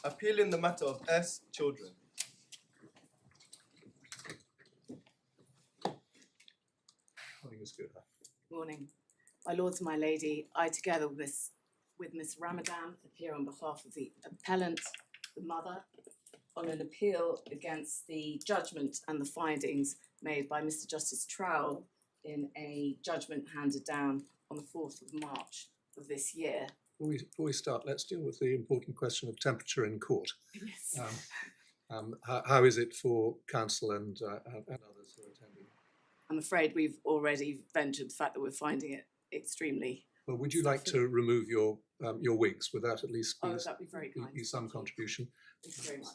appealing the matter of S. children. Morning, Ms. Guha. Morning. My lords and my lady, I together with Miss Ramadan appear on behalf of the appellant, the mother, on an appeal against the judgment and the findings made by Mr Justice Trowell in a judgment handed down on the 4th of March of this year. Before we start, let's deal with the important question of temperature in court. Yes. How is it for counsel and others who are attending? I'm afraid we've already ventured the fact that we're finding it extremely. Well, would you like to remove your wigs? Would that at least be, that'd be very kind. be some contribution? Thank you very much.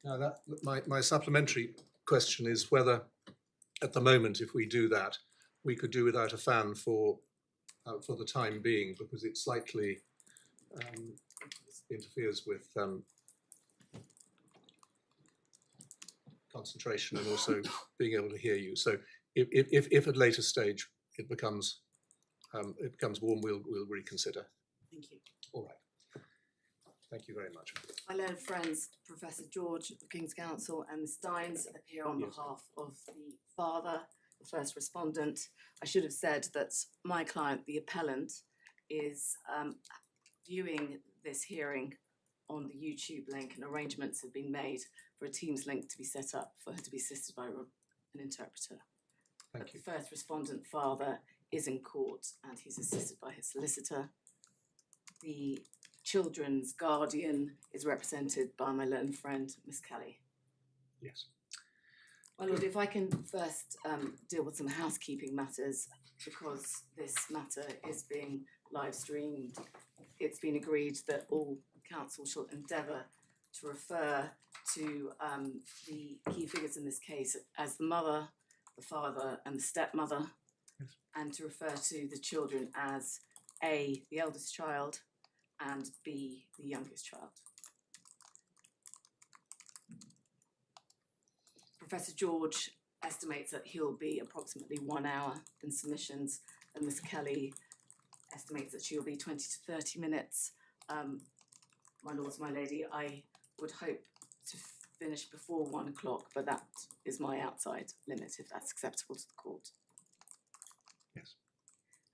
Now, my supplementary question is whether, at the moment, if we do that, we could do without a fan for the time being, because it slightly interferes with concentration and also being able to hear you. So, if at a later stage it becomes warm, we'll reconsider. Thank you. All right. Thank you very much. My learned friends, Professor George of King's Counsel and Ms Dines, appear on behalf of the father, the first respondent. I should have said that my client, the appellant, is viewing this hearing on the YouTube link, and arrangements have been made for a Teams link to be set up for her to be assisted by an interpreter. Thank you. The first respondent father is in court and he's assisted by his solicitor. The children's guardian is represented by my learned friend, Miss Kelly. Yes. My lord, if I can first deal with some housekeeping matters, because this matter is being live streamed. It's been agreed that all counsel shall endeavour to refer to the key figures in this case as the mother, the father and the stepmother, yes, and to refer to the children as A, the eldest child, and B, the youngest child. Professor George estimates that he'll be approximately 1 hour in submissions, and Miss Kelly estimates that she'll be 20 to 30 minutes. My lords, my lady, I would hope to finish before 1 o'clock, but that is my outside limit, if that's acceptable to the court. Yes.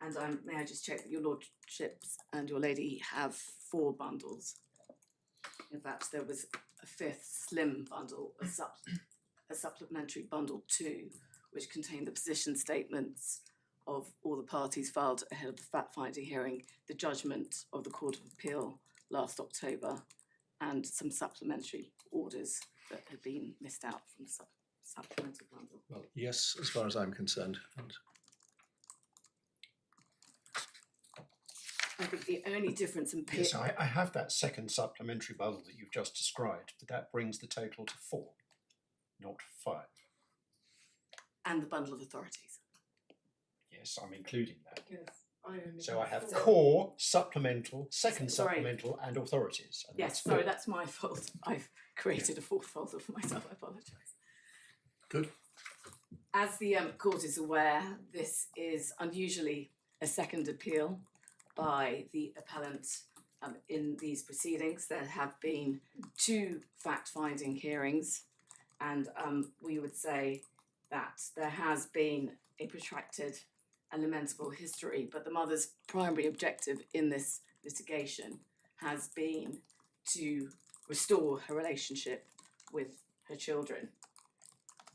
And may I just check that your lordships and your lady have 4 bundles. In fact, there was a 5th slim bundle, a supplementary bundle 2, which contained the position statements of all the parties filed ahead of the fact-finding hearing, the judgment of the Court of Appeal last October, and some supplementary orders that had been missed out from the supplemental bundle. Well, yes, as far as I'm concerned. And I think the only difference in Yes, I have that second supplementary bundle that you've just described, but that brings the total to 4, not 5. and the bundle of authorities. Yes, I'm including that. Yes, So I have core, supplemental, second Sorry. supplemental and authorities. And Yes, that's sorry, 4. that's my fault. I've created a 4th folder for myself. I apologise. good. As the court is aware, this is unusually a second appeal by the appellant in these proceedings. There have been 2 fact-finding hearings, and we would say that there has been a protracted and lamentable history, but the mother's primary objective in this litigation has been to restore her relationship with her children.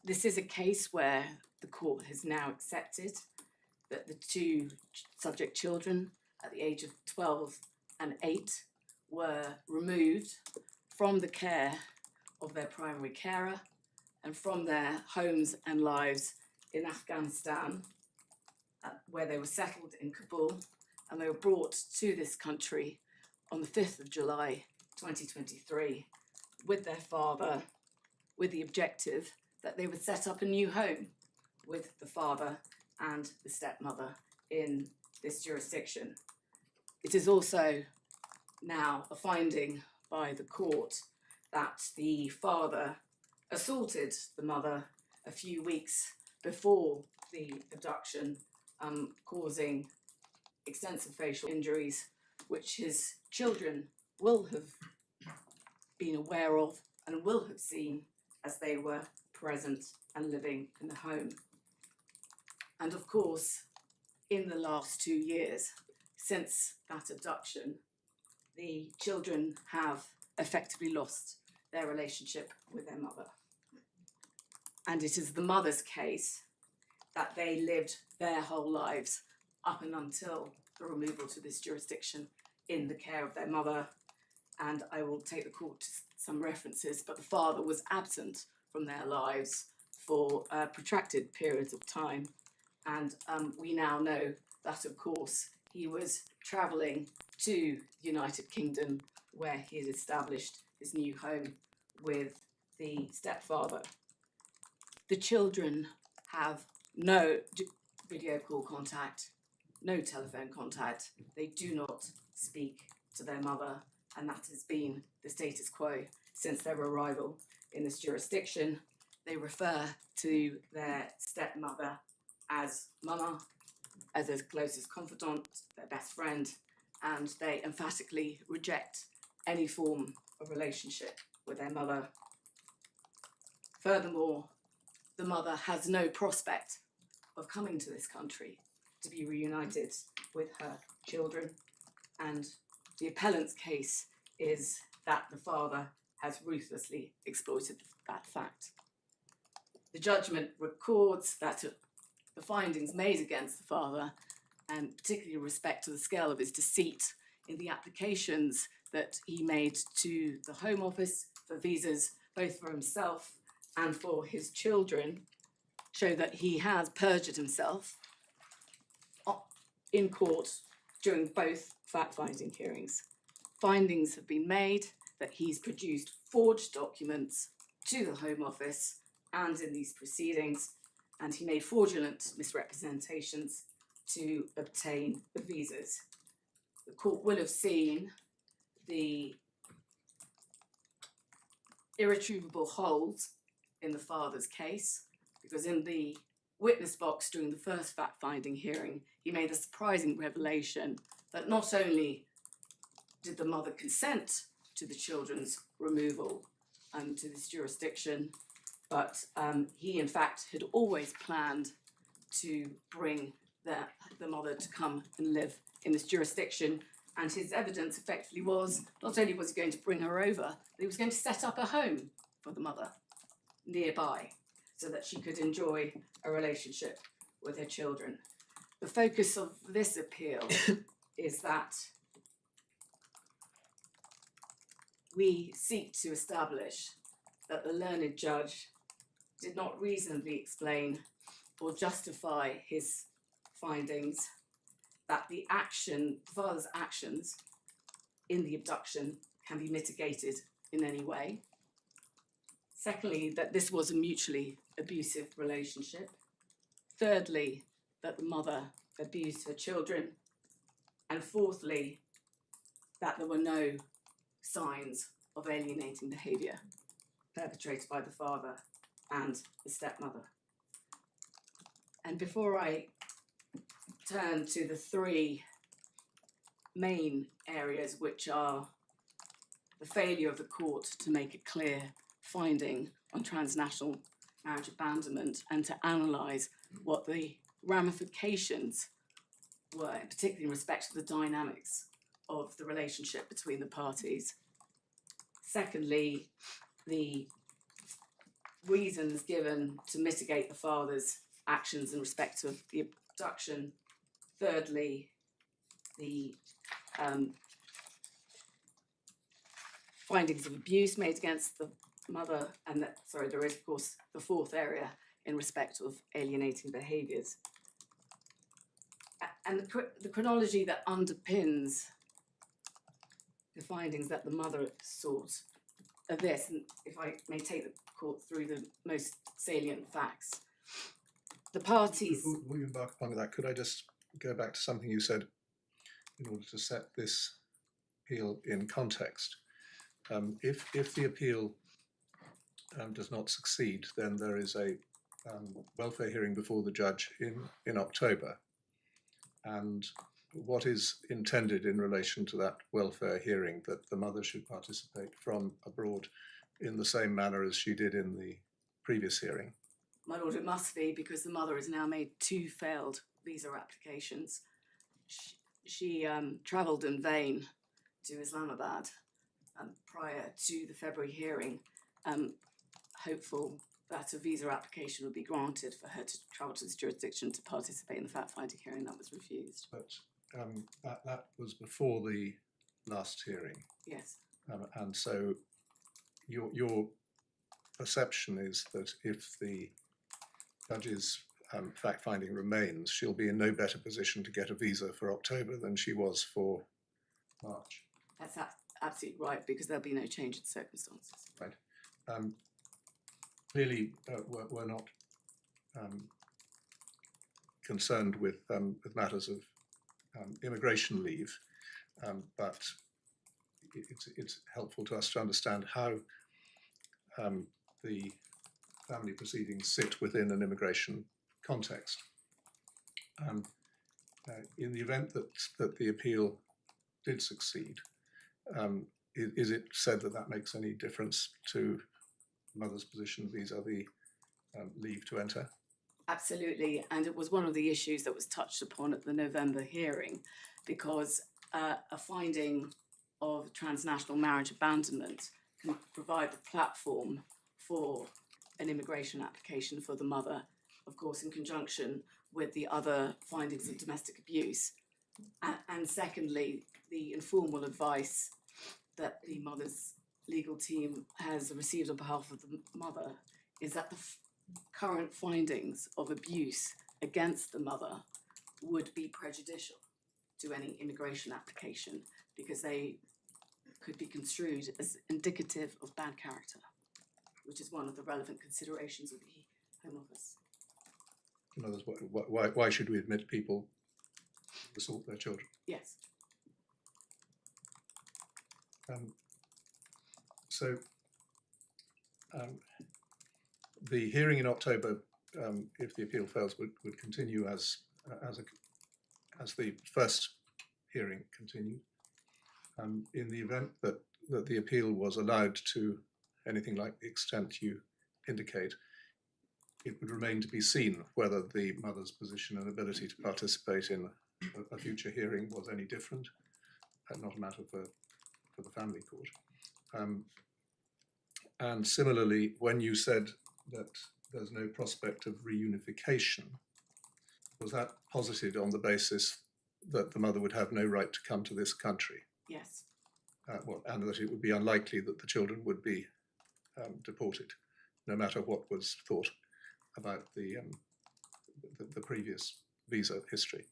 This is a case where the court has now accepted that the 2 subject children at the age of 12 and 8 were removed from the care of their primary carer and from their homes and lives in Afghanistan, where they were settled in Kabul, and they were brought to this country on the 5th of July 2023 with their father, with the objective that they would set up a new home with the father and the stepmother in this jurisdiction. It is also now a finding by the court that the father assaulted the mother a few weeks before the abduction causing extensive facial injuries, which his children will have been aware of and will have seen as they were present and living in the home. And of course, in the last 2 years since that abduction, the children have effectively lost their relationship with their mother. And it is the mother's case that they lived their whole lives up and until the removal to this jurisdiction in the care of their mother. And I will take the court to some references, but the father was absent from their lives for protracted periods of time. And we now know that, of course, he was travelling to the United Kingdom, where he had established his new home with the stepfather. The children have no video call contact, no telephone contact. They do not speak to their mother, and that has been the status quo since their arrival in this jurisdiction. They refer to their stepmother as Mama, as their closest confidant, their best friend, and they emphatically reject any form of relationship with their mother. Furthermore, the mother has no prospect of coming to this country to be reunited with her children, and the appellant's case is that the father has ruthlessly exploited that fact. The judgment records that the findings made against the father, and particularly with respect to the scale of his deceit in the applications that he made to the Home Office for visas, both for himself and for his children, show that he has perjured himself in court during both fact-finding hearings. Findings have been made that he's produced forged documents to the Home Office and in these proceedings, and he made fraudulent misrepresentations to obtain the visas. The court will have seen the irretrievable holes in the father's case, because in the witness box during the first fact-finding hearing, he made a surprising revelation that not only did the mother consent to the children's removal to this jurisdiction, but he in fact had always planned to bring the mother to come and live in this jurisdiction. And his evidence effectively was, not only was he going to bring her over, but he was going to set up a home for the mother nearby so that she could enjoy a relationship with her children. The focus of this appeal is that we seek to establish that the learned judge did not reasonably explain or justify his findings, that the father's actions in the abduction can be mitigated in any way. Secondly, that this was a mutually abusive relationship. Thirdly, that the mother abused her children. And fourthly, that there were no signs of alienating behaviour perpetrated by the father and the stepmother. And before I turn to the three main areas, which are the failure of the court to make a clear finding on transnational marriage abandonment and to analyse what the ramifications were, particularly in respect to the dynamics of the relationship between the parties. Secondly, the reasons given to mitigate the father's actions in respect of the abduction. Thirdly, the findings of abuse made against the mother, and there is of course the fourth area in respect of alienating behaviours. And the chronology that underpins the findings that the mother sought are this, and if I may take the court through the most salient facts. The parties... Before you embark upon that, could I just go back to something you said in order to set this appeal in context? If the appeal does not succeed, then there is a welfare hearing before the judge in October. and what is intended in relation to that welfare hearing, that the mother should participate from abroad in the same manner as she did in the previous hearing? My lord, it must be, because the mother has now made 2 failed visa applications. She travelled in vain to Islamabad prior to the February hearing, hopeful that a visa application would be granted for her to travel to this jurisdiction to participate in the fact-finding hearing. That was refused. But that was before the last hearing, Yes. and so your perception is that if the judge's fact-finding remains, she'll be in no better position to get a visa for October than she was for March. That's absolutely right, because there'll be no change in circumstances. Right. Clearly, we're not concerned with matters of immigration leave, but it's helpful to us to understand how the family proceedings sit within an immigration context. In the event that the appeal did succeed, is it said that that makes any difference to mother's position vis-a-vis leave to enter? Absolutely, and it was one of the issues that was touched upon at the November hearing, because a finding of transnational marriage abandonment can provide the platform for an immigration application for the mother, of course, in conjunction with the other findings of domestic abuse. And secondly, the informal advice that the mother's legal team has received on behalf of the mother is that the current findings of abuse against the mother would be prejudicial to any immigration application, because they could be construed as indicative of bad character, which is one of the relevant considerations of the Home Office. In other words, why should we admit people to assault their children? Yes. The hearing in October, if the appeal fails, would continue as the first hearing continued. In the event that the appeal was allowed to anything like the extent you indicate, it would remain to be seen whether the mother's position and ability to participate in a future hearing was any different, not a matter for the family court. And similarly, when you said that there's no prospect of reunification, was that posited on the basis that the mother would have no right to come to this country? Yes. And that it would be unlikely that the children would be deported, no matter what was thought about the previous visa history?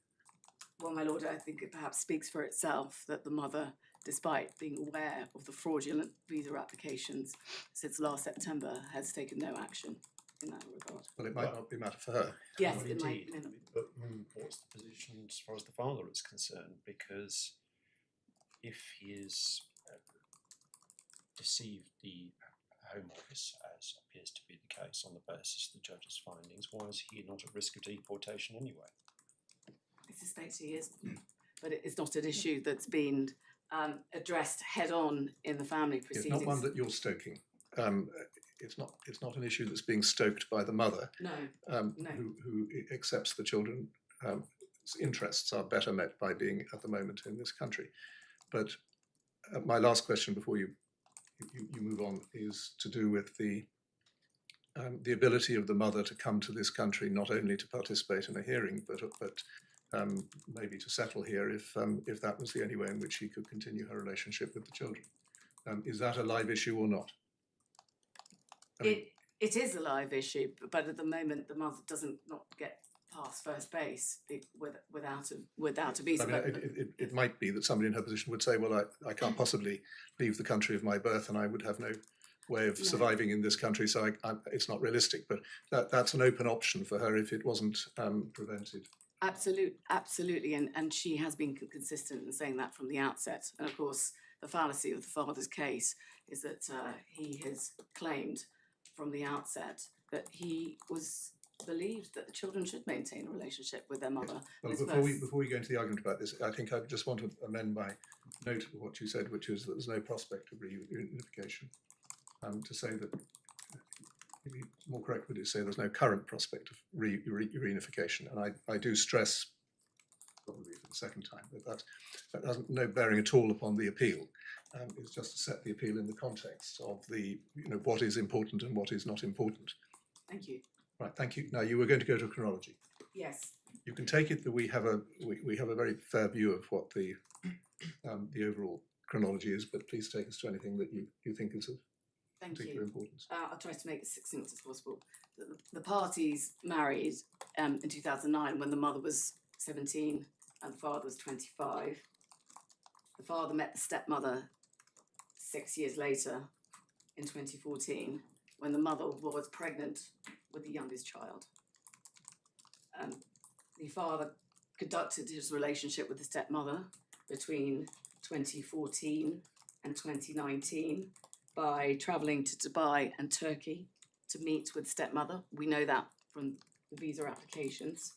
Well, my lord, I think it perhaps speaks for itself that the mother, despite being aware of the fraudulent visa applications since last September, has taken no action in that regard. Well, it might not be a matter for her. Yes, Well, it might. indeed. But what's the position as far as the father is concerned? Because if he is deceived the Home Office, as appears to be the case on the basis of the judge's findings, why is he not at risk of deportation anyway? I suspect he is, but it's not an issue that's been addressed head-on in the family It's proceedings. not one that you're stoking. It's not an issue that's being stoked by the mother, No, no. who accepts the children's interests are better met by being at the moment in this country. But my last question before you move on is to do with the ability of the mother to come to this country, not only to participate in a hearing, but maybe to settle here if that was the only way in which she could continue her relationship with the children. Is that a live issue or not? It is a live issue, but at the moment the mother doesn't not get past first base without a visa. I mean, it might be that somebody in her position would say, well, I can't possibly leave the country of my birth and I would have no way of surviving in this country, so it's not realistic. But that's an open option for her if it wasn't prevented. Absolutely, and she has been consistent in saying that from the outset. And of course, the fallacy of the father's case is that he has claimed from the outset that he was believed that the children should maintain a relationship with their mother. Well, This before we go into the argument about this, I think I just want to amend my note of what you said, which is that there's no prospect of reunification. To say that, maybe more correct would it say there's no current prospect of reunification, and I do stress, probably for the second time, that has no bearing at all upon the appeal. It's just to set the appeal in the context of the, what is important and what is not important. Thank you. Right, thank you. Now, you were going to go to chronology. Yes. You can take it that we have a very fair view of what the overall chronology is, but please take us to anything that you think is of Thank particular you. importance. I'll try to make it succinct as possible. The parties married in 2009 when the mother was 17 and the father was 25. The father met the stepmother 6 years later in 2014 when the mother was pregnant with the youngest child. The father conducted his relationship with the stepmother between 2014 and 2019 by travelling to Dubai and Turkey to meet with stepmother. We know that from the visa applications.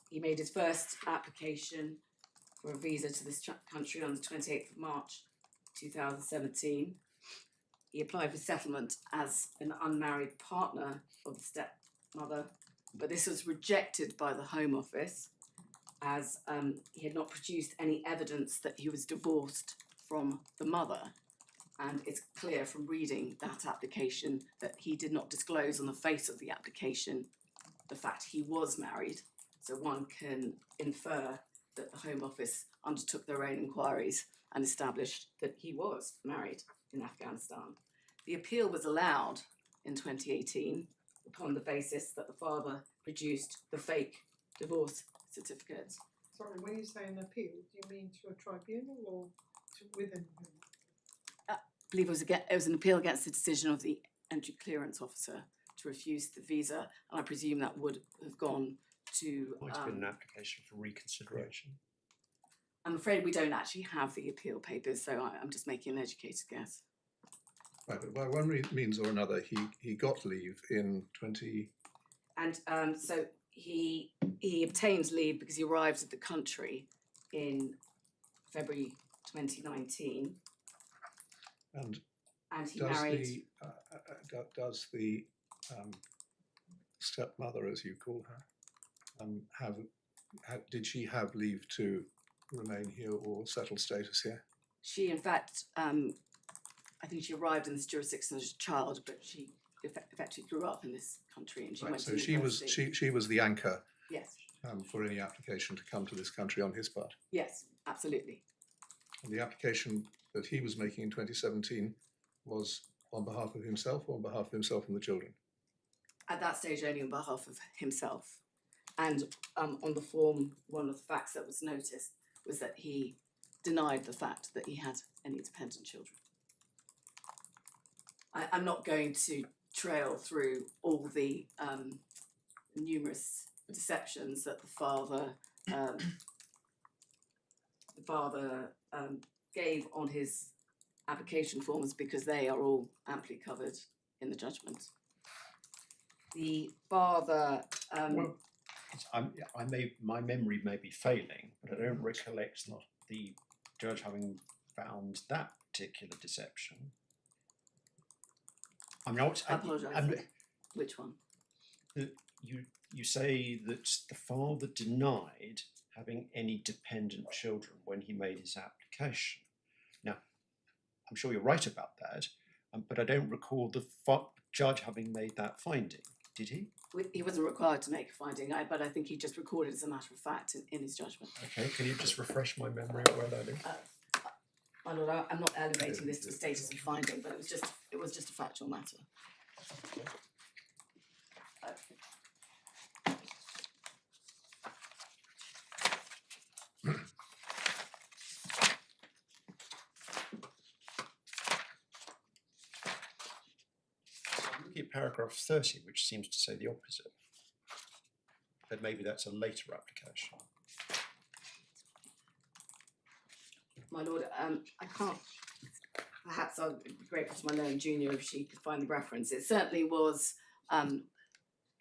He made his first application for a visa to this country on the 28th of March 2017. He applied for settlement as an unmarried partner of the stepmother, but this was rejected by the Home Office as he had not produced any evidence that he was divorced from the mother. And it's clear from reading that application that he did not disclose on the face of the application the fact he was married. So one can infer that the Home Office undertook their own inquiries and established that he was married in Afghanistan. The appeal was allowed in 2018 upon the basis that the father produced the fake divorce certificate. Sorry, when you say an appeal, do you mean to a tribunal or within? I believe it was an appeal against the decision of the entry clearance officer to refuse the visa, and I presume that would have gone to. Might have been an application for reconsideration. I'm afraid we don't actually have the appeal papers, so I'm just making an educated guess. Right, but by one means or another, he got leave in 20. And so he obtained leave because he arrived at the country in February 2019. And he does married. does the stepmother, as you call her, did she have leave to remain here or settled status here? She, in fact, I think she arrived in this jurisdiction as a child, but she effectively grew up in this country and she went to university. She was the anchor. Yes. For any application to come to this country on his part. Yes, absolutely. And the application that he was making in 2017 was on behalf of himself or on behalf of himself and the children? At that stage, only on behalf of himself. And on the form, one of the facts that was noticed was that he denied the fact that he had any dependent children. I'm not going to trail through all the numerous deceptions that the father gave on his application forms because they are all amply covered in the judgment. The father. My memory may be failing, but I don't recollect the judge having found that particular deception. I apologise. Which one? You say that the father denied having any dependent children when he made his application. Now, I'm sure you're right about that, but I don't recall the judge having made that finding. Did he? He wasn't required to make a finding, but I think he just recorded as a matter of fact in his judgment. Okay, can you just refresh my memory where that is? My lord, I'm not elevating this to a status of finding, but it was just a factual matter. Okay. Looking at paragraph 30, which seems to say the opposite. But maybe that's a later application. My lord, I can't. Perhaps I'd be grateful to my learned junior if she could find the reference. It certainly was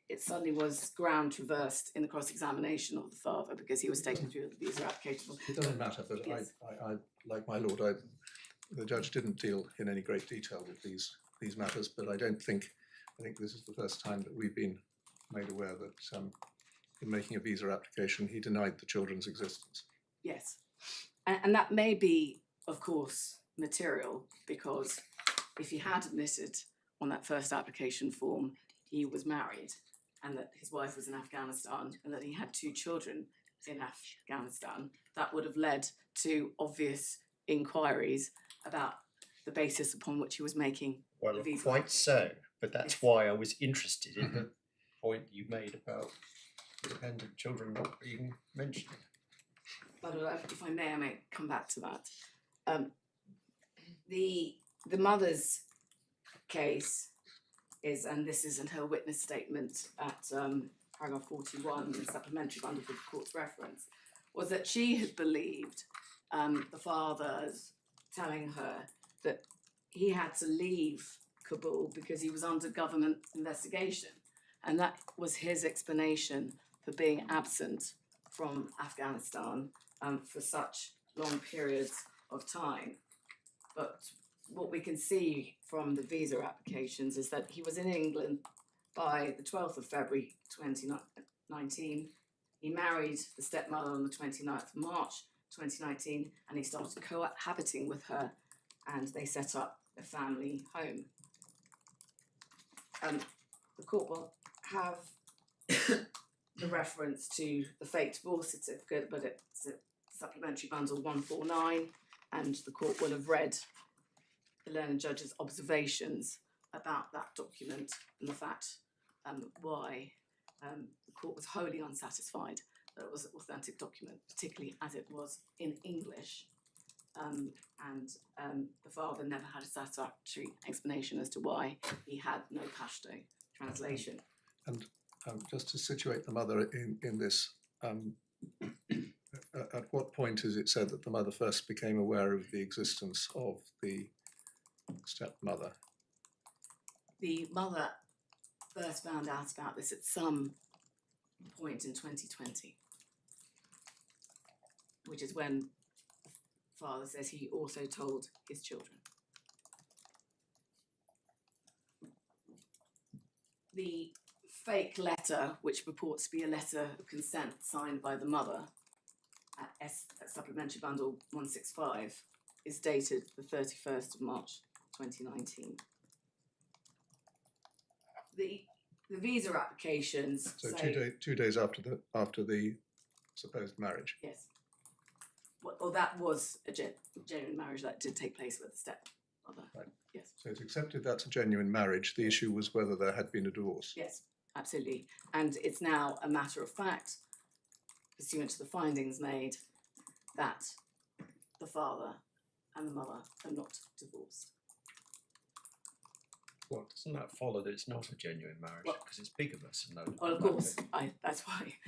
it suddenly was ground traversed in the cross-examination of the father because he was taken through the visa application. It doesn't matter, but Yes. I like my lord, the judge didn't deal in any great detail with these matters, but I think this is the first time that we've been made aware that in making a visa application, he denied the children's existence. Yes, and that may be, of course, material, because if he had admitted on that first application form he was married and that his wife was in Afghanistan and that he had 2 children in Afghanistan, that would have led to obvious inquiries about the basis upon which he was making Well, the visa quite so, application. but that's why I was interested in the point you made about dependent children not being mentioned. But if I may come back to that. The mother's case is, and this is in her witness statement at paragraph 41 in the supplementary bundle for the court's reference, was that she had believed the father's telling her that he had to leave Kabul because he was under government investigation, and that was his explanation for being absent from Afghanistan for such long periods of time. But what we can see from the visa applications is that he was in England by the 12th of February 2019. He married the stepmother on the 29th of March 2019, and he started cohabiting with her, and they set up a family home. The court will have the reference to the fake divorce certificate, but it's a supplementary bundle 149, and the court will have read the learned judge's observations about that document and the fact why the court was wholly unsatisfied that it was an authentic document, particularly as it was in English, and the father never had a satisfactory explanation as to why he had no Pashto translation. And just to situate the mother in this, at what point is it said that the mother first became aware of the existence of the stepmother? The mother first found out about this at some point in 2020, which is when the father says he also told his children. The fake letter, which purports to be a letter of consent signed by the mother at Supplementary Bundle 165, is dated the 31st of March 2019. The visa applications So say, 2 days after the supposed marriage. yes. Well, that was a genuine marriage that did take place with the stepmother. Right. Yes. So it's accepted that's a genuine marriage. The issue was whether there had been a divorce. Yes, absolutely. And it's now a matter of fact, pursuant to the findings made, that the father and the mother are not divorced. Well, doesn't that follow that it's not a genuine marriage Well- because it's big of us? No, Well, of course, that's why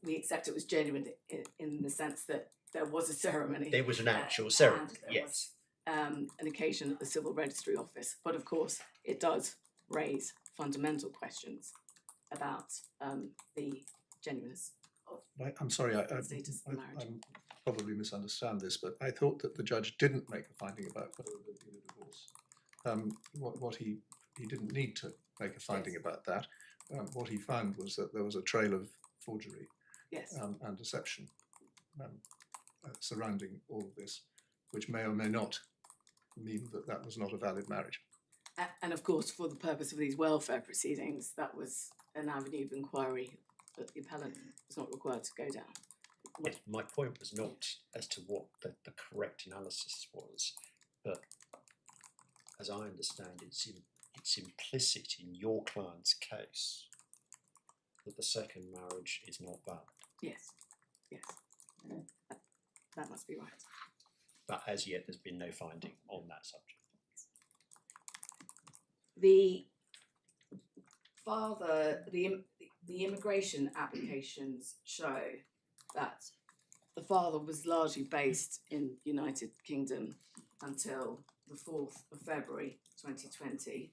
we accept it was genuine in the sense that there was a ceremony. There was an actual and ceremony. there Yes. was, an occasion at the Civil Registry Office, but of course it does raise fundamental questions about the genuineness of I'm sorry, I status of the marriage. probably misunderstand this, but I thought that the judge didn't make a finding about whether there had been a divorce. What he didn't need to make a finding about that. What he found was that there was a trail of forgery Yes. and deception surrounding all of this, which may or may not mean that that was not a valid marriage. And of course, for the purpose of these welfare proceedings, that was an avenue of inquiry that the appellant was not required to go down. Yes, my point was not as to what the correct analysis was, but as I understand it, it's implicit in your client's case that the second marriage is not valid. Yes, yes, that must be right. But as yet, there's been no finding on that subject. The father, the immigration applications show that the father was largely based in United Kingdom until the 4th of February 2020.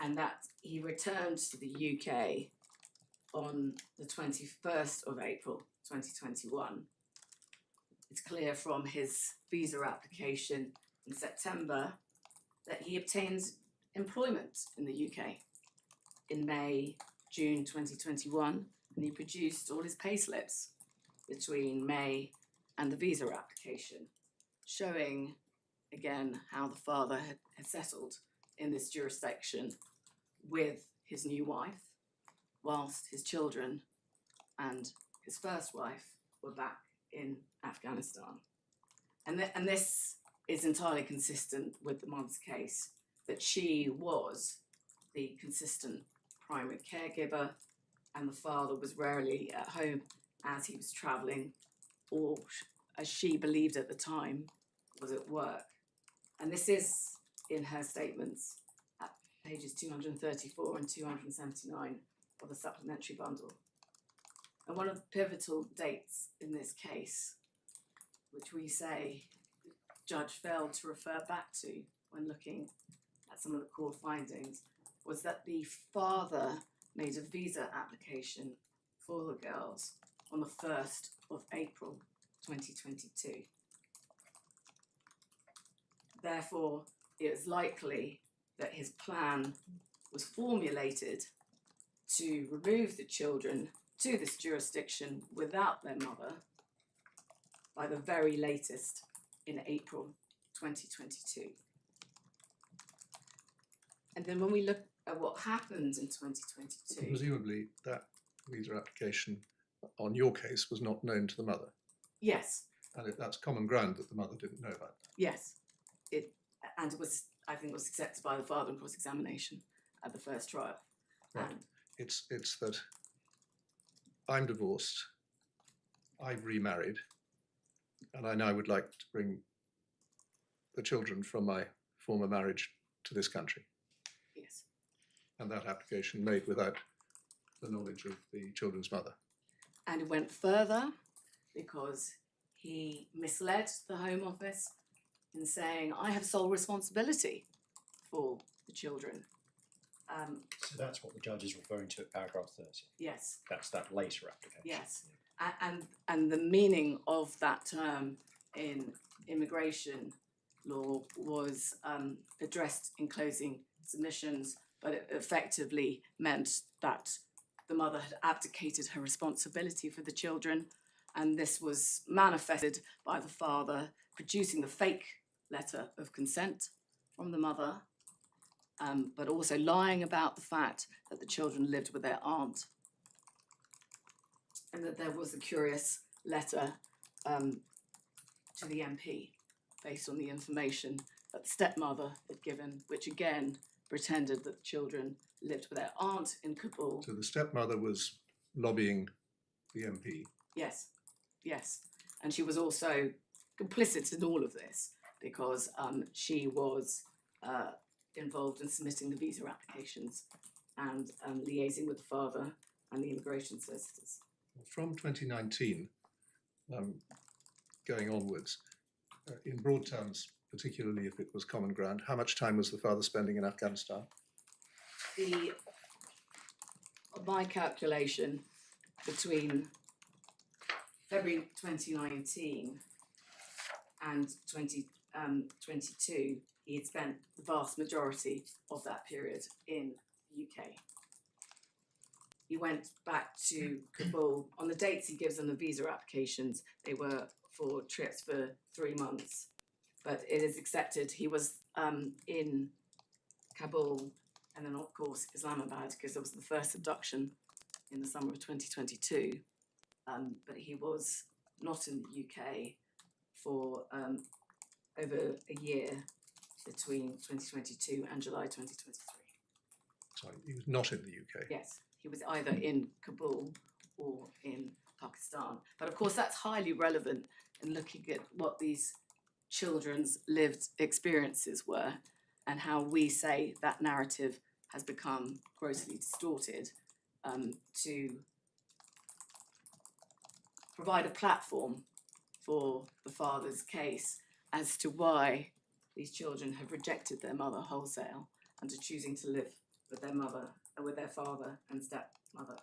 and that he returned to the UK on the 21st of April 2021. It's clear from his visa application in September that he obtained employment in the UK in May, June 2021, and he produced all his payslips between May and the visa application, showing again how the father had settled in this jurisdiction with his new wife, whilst his children and his first wife were back in Afghanistan. And this is entirely consistent with the mother's case, that she was the consistent primary caregiver and the father was rarely at home as he was travelling, or as she believed at the time, was at work. And this is in her statements at pages 234 and 279 of the supplementary bundle. And one of the pivotal dates in this case, which we say the judge failed to refer back to when looking at some of the core findings, was that the father made a visa application for the girls on the 1st of April 2022. Therefore, it is likely that his plan was formulated to remove the children to this jurisdiction without their mother by the very latest in April 2022. And then when we look at what happened in 2022, Presumably that visa application on your case was not known to the mother, yes, and that's common ground that the mother didn't know about that. yes, it was, I think, was accepted by the father in cross-examination at the first trial. Right. And It's that I'm divorced, I've remarried, and I now would like to bring the children from my former marriage to this country. yes, And that application made without the knowledge of the children's mother. and it went further because he misled the Home Office in saying, I have sole responsibility for the children. So that's what the judge is referring to at paragraph 30. Yes, That's that later application. yes. And the meaning of that term in immigration law was addressed in closing submissions, but it effectively meant that the mother had abdicated her responsibility for the children, and this was manifested by the father producing the fake letter of consent from the mother, but also lying about the fact that the children lived with their aunt, and that there was a curious letter to the MP based on the information that the stepmother had given, which again pretended that the children lived with their aunt in Kabul. So the stepmother was lobbying the MP. Yes, yes. And she was also complicit in all of this because she was involved in submitting the visa applications and liaising with the father and the immigration solicitors. From 2019, going onwards, in broad terms, particularly if it was common ground, how much time was the father spending in Afghanistan? By calculation, between February 2019 and 2022, he had spent the vast majority of that period in the UK. He went back to Kabul. On the dates he gives on the visa applications, they were for trips for 3 months. But it is accepted he was in Kabul and then, of course, Islamabad, because there was the first abduction in the summer of 2022. But he was not in the UK for over a year between 2022 and July 2023. Sorry, he was not in the UK. Yes, he was either in Kabul or in Pakistan. But of course, that's highly relevant in looking at what these children's lived experiences were and how we say that narrative has become grossly distorted to provide a platform for the father's case as to why these children have rejected their mother wholesale and are choosing to live with their father and stepmother.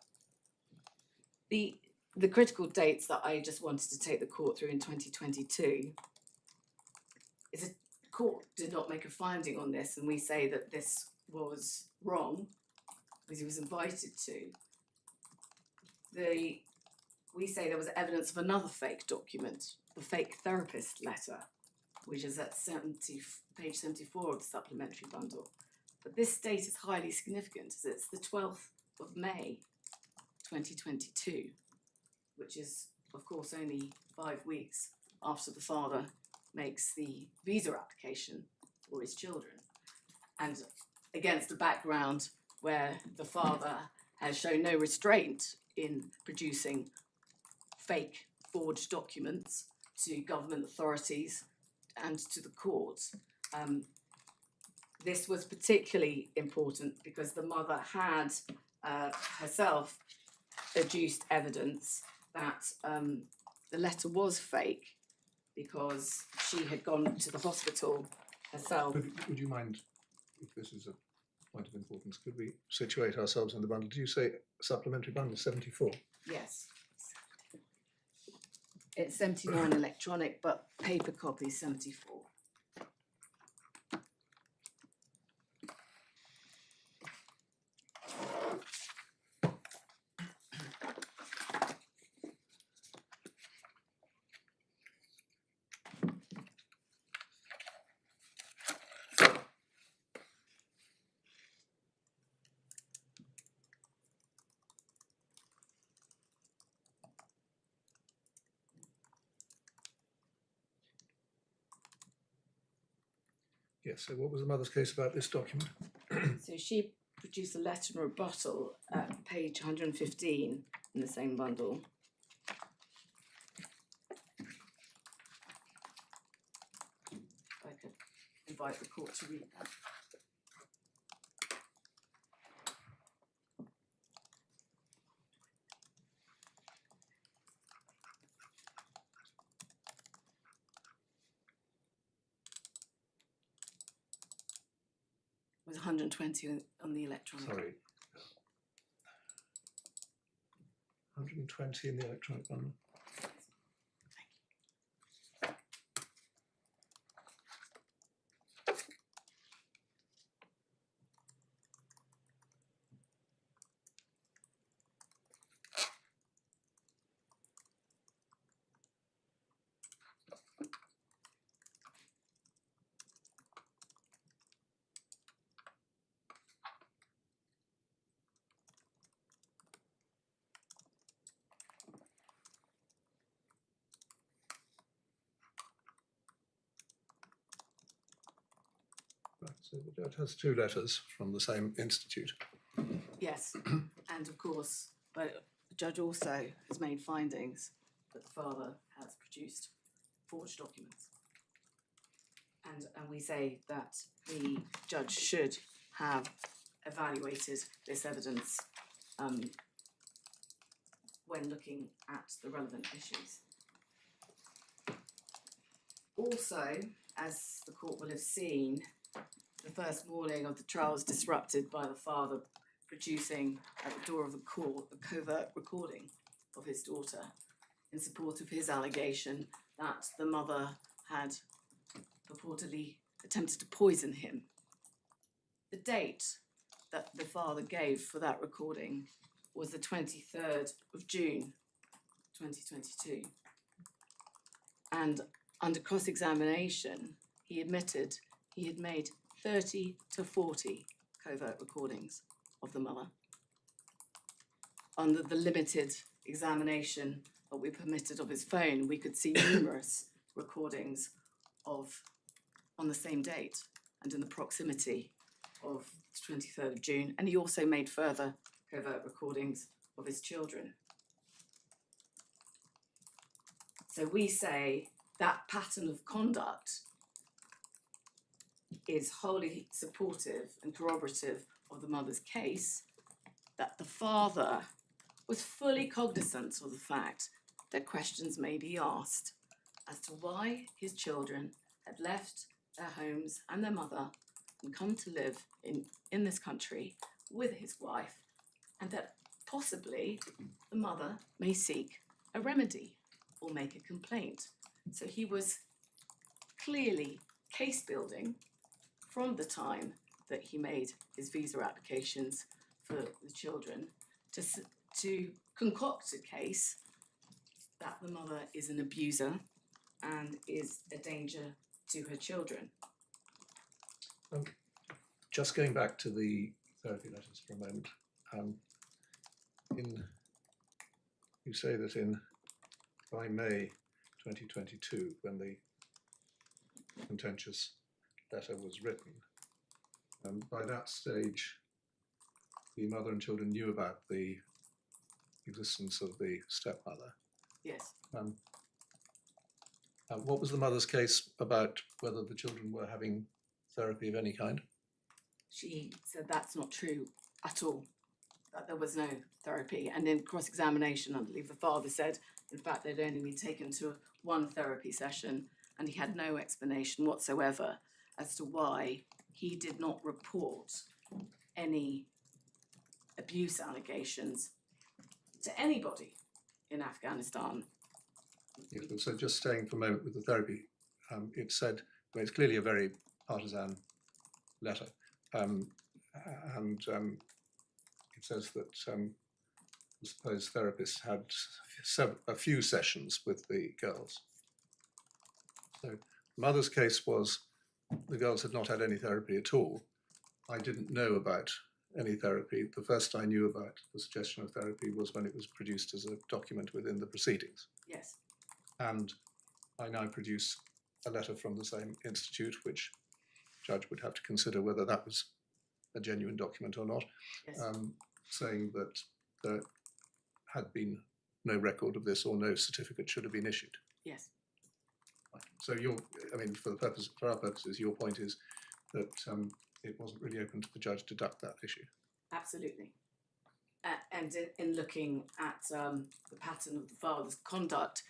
The critical dates that I just wanted to take the court through in 2022 is the court did not make a finding on this, and we say that this was wrong because he was invited to. We say there was evidence of another fake document, the fake therapist letter, which is at page 74 of the supplementary bundle. But this date is highly significant as it's the 12th of May 2022, which is, of course, only 5 weeks after the father makes the visa application for his children. And against a background where the father has shown no restraint in producing fake forged documents to government authorities and to the courts. This was particularly important because the mother had herself adduced evidence that the letter was fake because she had gone to the hospital herself. Would you mind, if this is a point of importance, could we situate ourselves in the bundle? Did you say supplementary bundle 74? Yes. It's 79 electronic, but paper copy 74. Yes, so what was the mother's case about this document? So she produced a letter and rebuttal at page 115 in the same bundle. If I could invite the court to read that. It was 120 on the electronic. Sorry. 120 in the electronic bundle. Right, so the judge has 2 letters from the same institute. Yes, and of course, but the judge also has made findings that the father has produced forged documents. And we say that the judge should have evaluated this evidence when looking at the relevant issues. Also, as the court will have seen, the first morning of the trial was disrupted by the father producing at the door of the court a covert recording of his daughter in support of his allegation that the mother had purportedly attempted to poison him. The date that the father gave for that recording was the 23rd of June 2022. And under cross-examination, he admitted he had made 30 to 40 covert recordings of the mother. Under the limited examination that we permitted of his phone, we could see numerous recordings on the same date and in the proximity of the 23rd of June. And he also made further covert recordings of his children. So we say that pattern of conduct is wholly supportive and corroborative of the mother's case, that the father was fully cognizant of the fact that questions may be asked as to why his children had left their homes and their mother and come to live in this country with his wife, and that possibly the mother may seek a remedy or make a complaint. So he was clearly case building from the time that he made his visa applications for the children to concoct a case that the mother is an abuser and is a danger to her children. Just going back to the therapy letters for a moment. You say that by May 2022, when the contentious letter was written, by that stage, the mother and children knew about the existence of the stepmother. Yes. What was the mother's case about whether the children were having therapy of any kind? She said that's not true at all, that there was no therapy. And in cross-examination, I believe the father said, in fact, they'd only been taken to one therapy session, and he had no explanation whatsoever as to why he did not report any abuse allegations to anybody in Afghanistan. Yes, but so just staying for a moment with the therapy, it said, well, it's clearly a very partisan letter, and it says that the supposed therapist had a few sessions with the girls. So mother's case was the girls had not had any therapy at all. I didn't know about any therapy. The first I knew about the suggestion of therapy was when it was produced as a document within the proceedings. Yes. And I now produce a letter from the same institute, which the judge would have to consider whether that was a genuine document or not, Yes. saying that there had been no record of this or no certificate should have been issued. Yes. So for our purposes, your point is that it wasn't really open to the judge to duck that issue. Absolutely. And in looking at the pattern of the father's conduct,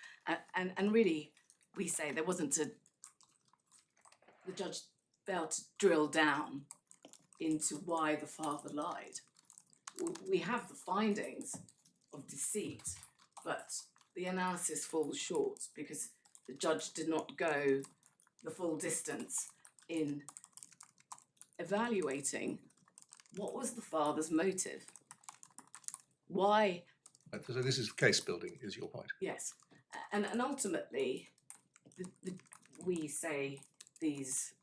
and really, we say there wasn't the judge failed to drill down into why the father lied. We have the findings of deceit, but the analysis falls short because the judge did not go the full distance in evaluating what was the father's motive. Why? So this is case building, is your point? Yes, and ultimately, we say this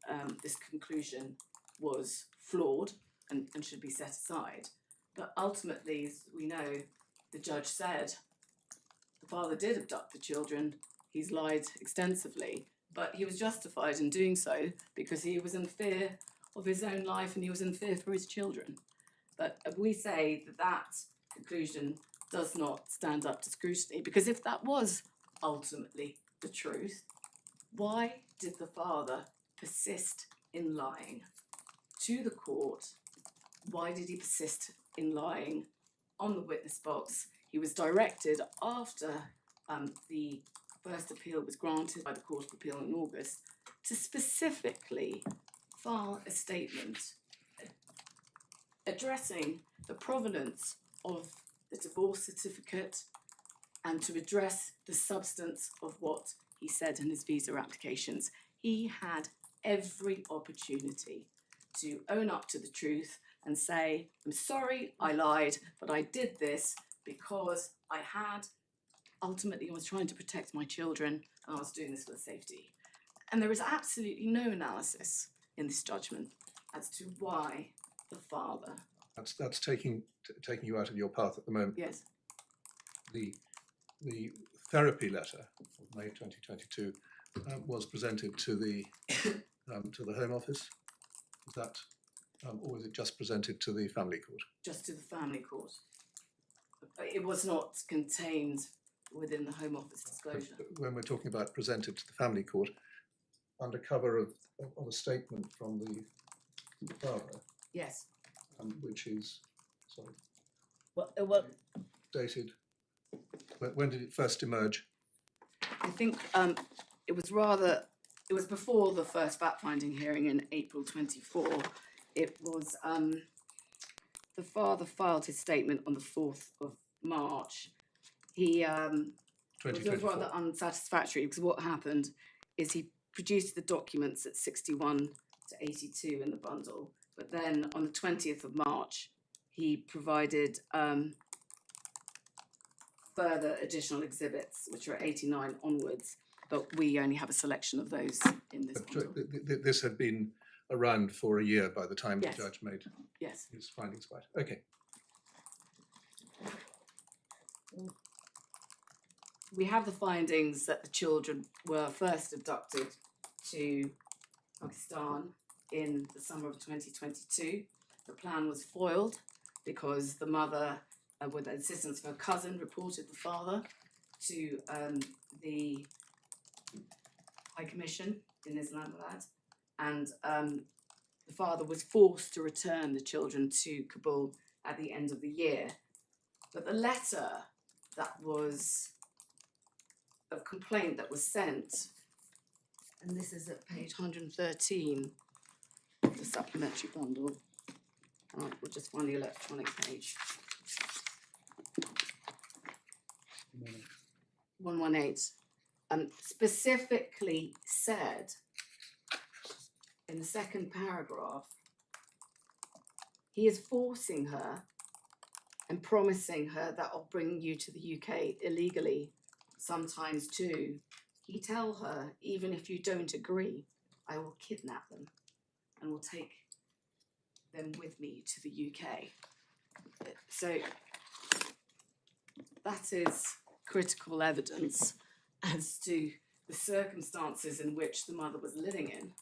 conclusion was flawed and should be set aside. But ultimately, as we know, the judge said the father did abduct the children. He's lied extensively, but he was justified in doing so because he was in fear of his own life and he was in fear for his children. But we say that conclusion does not stand up to scrutiny, because if that was ultimately the truth, why did the father persist in lying to the court? Why did he persist in lying on the witness box? He was directed after the first appeal was granted by the Court of Appeal in August to specifically file a statement addressing the provenance of the divorce certificate and to address the substance of what he said in his visa applications. He had every opportunity to own up to the truth and say, I'm sorry, I lied, but I did this because ultimately I was trying to protect my children and I was doing this for the safety. And there is absolutely no analysis in this judgment as to why the father. That's taking you out of your path at the moment. Yes. The therapy letter of May 2022 was presented to the Home Office. Is that, or was it just presented to the Family Court? Just to the Family Court. It was not contained within the Home Office disclosure. When we're talking about presented to the Family Court, under cover of a statement from the father, Yes. which is, sorry, Well, dated, when did it first emerge? I think it was before the first fact-finding hearing in April 24. It was the father filed his statement on the 4th of March, he it was 2024. rather unsatisfactory because what happened is he produced the documents at 61 to 82 in the bundle, but then on the 20th of March he provided further additional exhibits which are 89 onwards, but we only have a selection of those in this But bundle. this had been around for a year by the time Yes. the judge made Yes. his findings about it. Okay. We have the findings that the children were first abducted to Pakistan in the summer of 2022. The plan was foiled because the mother, with the assistance of her cousin, reported the father to the High Commission in Islamabad, and the father was forced to return the children to Kabul at the end of the year. But the letter that was of complaint that was sent, and this is at page 113 of the supplementary bundle. We'll just find the electronic page. 118. Specifically said in the second paragraph, he is forcing her and promising her that I'll bring you to the UK illegally, sometimes too. He tell her, even if you don't agree, I will kidnap them and will take them with me to the UK. So that is critical evidence as to the circumstances in which the mother was living in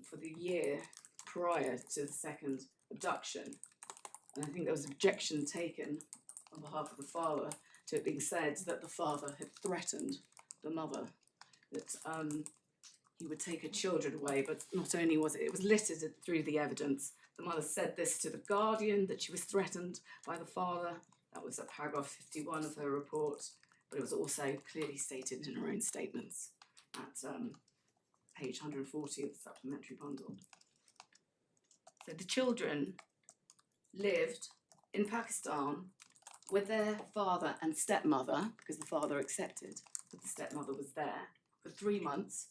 for the year prior to the second abduction. And I think there was objection taken on behalf of the father to it being said that the father had threatened the mother, that he would take her children away. But not only was it was listed through the evidence, the mother said this to the Guardian, that she was threatened by the father. That was at paragraph 51 of her report, but it was also clearly stated in her own statements at page 140 of the supplementary bundle. So the children lived in Pakistan with their father and stepmother, because the father accepted that the stepmother was there, for 3 months,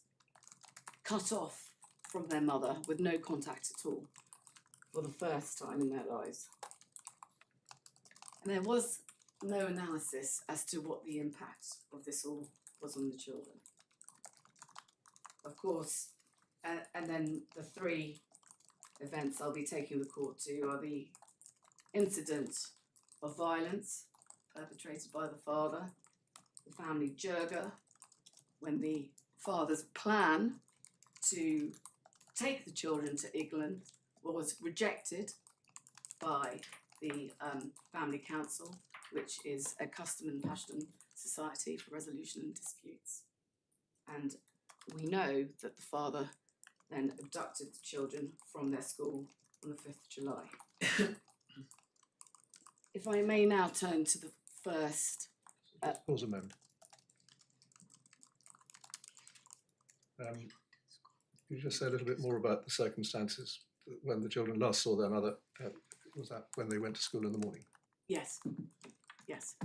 cut off from their mother with no contact at all for the first time in their lives. And there was no analysis as to what the impact of this all was on the children. Of course, and then the 3 events I'll be taking the court to are the incident of violence perpetrated by the father, the family jirga, when the father's plan to take the children to England was rejected by the family council, which is a custom and Pashtun society for resolution of disputes. And we know that the father then abducted the children from their school on the 5th of July. If I may now turn to the first. Pause a moment. Could you just say a little bit more about the circumstances when the children last saw their mother? Was that when they went to school in the morning? Yes, yes.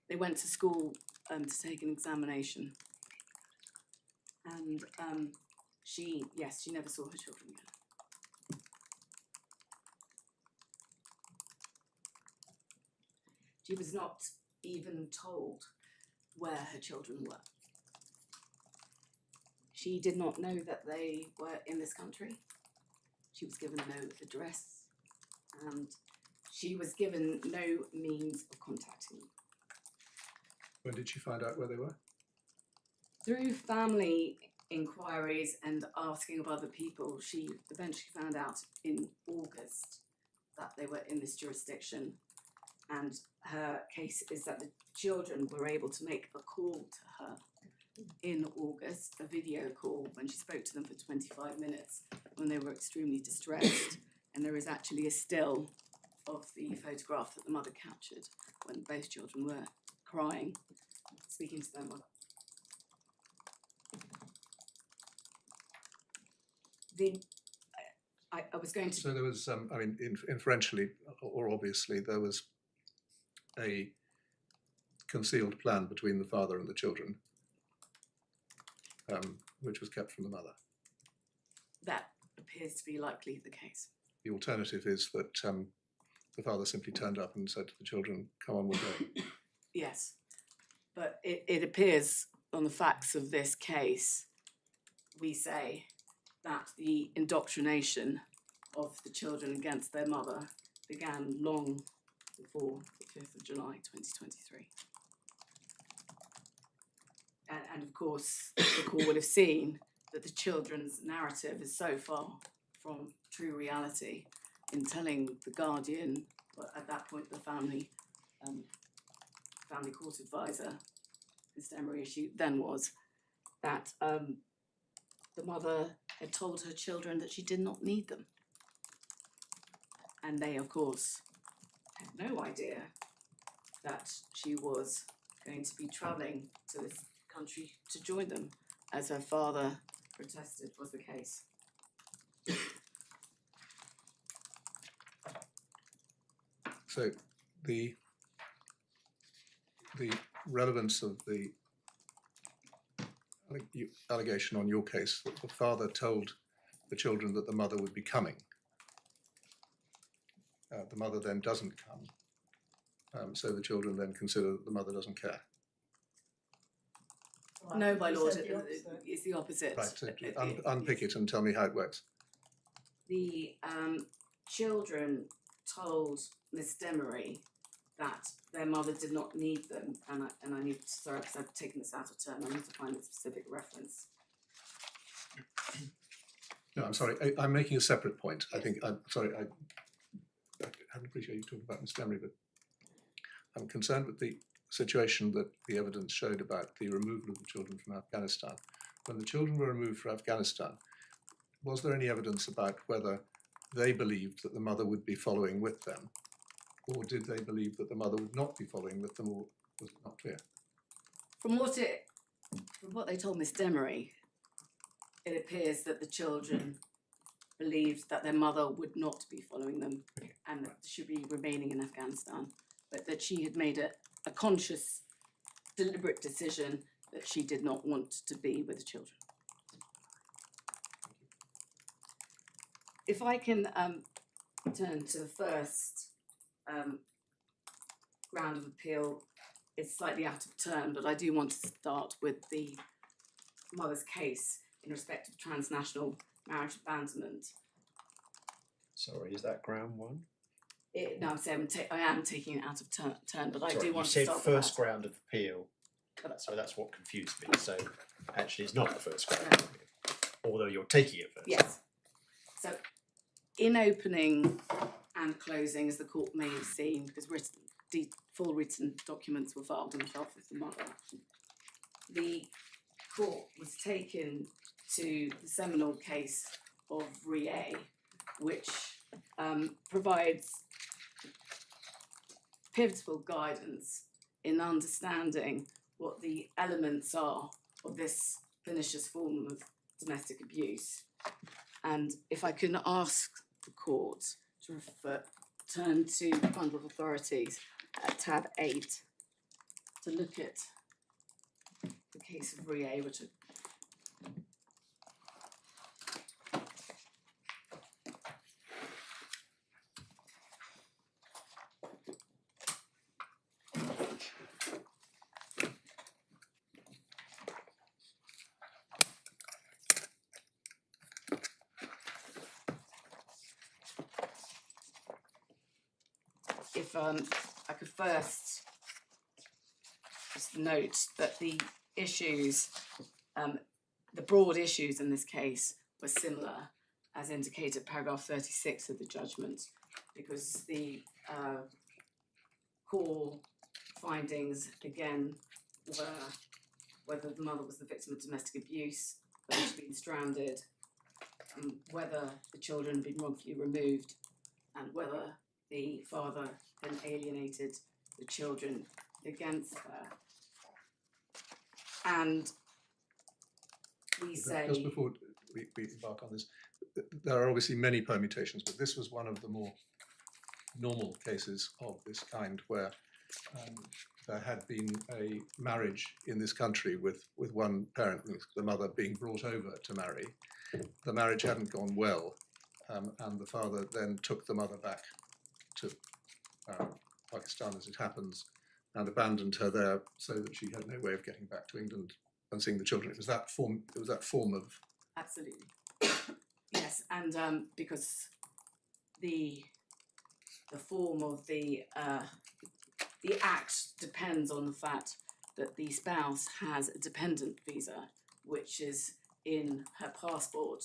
They went to school to take an examination, and she never saw her children again. She was not even told where her children were. She did not know that they were in this country. She was given no address, and she was given no means of contacting them. When did she find out where they were? Through family inquiries and asking of other people, she eventually found out in August that they were in this jurisdiction. And her case is that the children were able to make a call to her in August, a video call, when she spoke to them for 25 minutes, when they were extremely distressed. And there is actually a still of the photograph that the mother captured when both children were crying, speaking to their mother. I was going to. So there was, I mean, inferentially or obviously, there was a concealed plan between the father and the children, which was kept from the mother. That appears to be likely the case. The alternative is that the father simply turned up and said to the children, "Come on, we'll go." Yes, but it appears on the facts of this case, we say that the indoctrination of the children against their mother began long before the 5th of July 2023. And of course, the court would have seen that the children's narrative is so far from true reality in telling the guardian, well, at that point the family court advisor, Mr Emery issue then was that the mother had told her children that she did not need them. And they, of course, had no idea that she was going to be travelling to this country to join them, as her father protested was the case. So the relevance of the allegation on your case that the father told the children that the mother would be coming. The mother then doesn't come, so the children then consider that the mother doesn't care. Well, I No, think my you lord, said the opposite. it's the opposite. Right, so unpick it and tell me how it works. The children told Miss Demery that their mother did not need them, and I need to, sorry, because I've taken this out of turn, I need to find the specific reference. No, I'm sorry, I'm making a separate point. I think, I'm sorry, I hadn't appreciated you talking about Miss Demery, but I'm concerned with the situation that the evidence showed about the removal of the children from Afghanistan. When the children were removed from Afghanistan, was there any evidence about whether they believed that the mother would be following with them, or did they believe that the mother would not be following with them, or was it not clear? From what they told Miss Demery, it appears that the children believed that their mother would not be following them and that should be remaining in Afghanistan, but that she had made a conscious, deliberate decision that she did not want to be with the children. If I can turn to the first round of appeal, it's slightly out of turn, but I do want to start with the mother's case in respect of transnational marriage abandonment. Sorry, is that ground one? No, I'm saying I am taking it out of turn, but I Sorry, do want you to said start first with ground of appeal, that. so that's what confused me. So actually, it's not the first ground of appeal, although you're taking it first. Yes. So, in opening and closing, as the court may have seen, because full written documents were filed on behalf of the mother, the court was taken to the seminal case of Rie, which provides pivotal guidance in understanding what the elements are of this pernicious form of domestic abuse. And if I can ask the court to turn to the bundle of authorities at tab 8 to look at the case of Rie, which if I could first just note that the issues, the broad issues in this case were similar, as indicated paragraph 36 of the judgment, because the core findings again were whether the mother was the victim of domestic abuse, whether she'd been stranded, whether the children had been wrongfully removed, and whether the father then alienated the children against her. And we say... Just before, we embark on this. There are obviously many permutations, but this was one of the more normal cases of this kind where there had been a marriage in this country with one parent, with the mother being brought over to marry. The marriage hadn't gone well, and the father then took the mother back to Pakistan, as it happens, and abandoned her there so that she had no way of getting back to England and seeing the children. It was that form of... Absolutely. Yes, and because the form of the act depends on the fact that the spouse has a dependent visa, which is in her passport,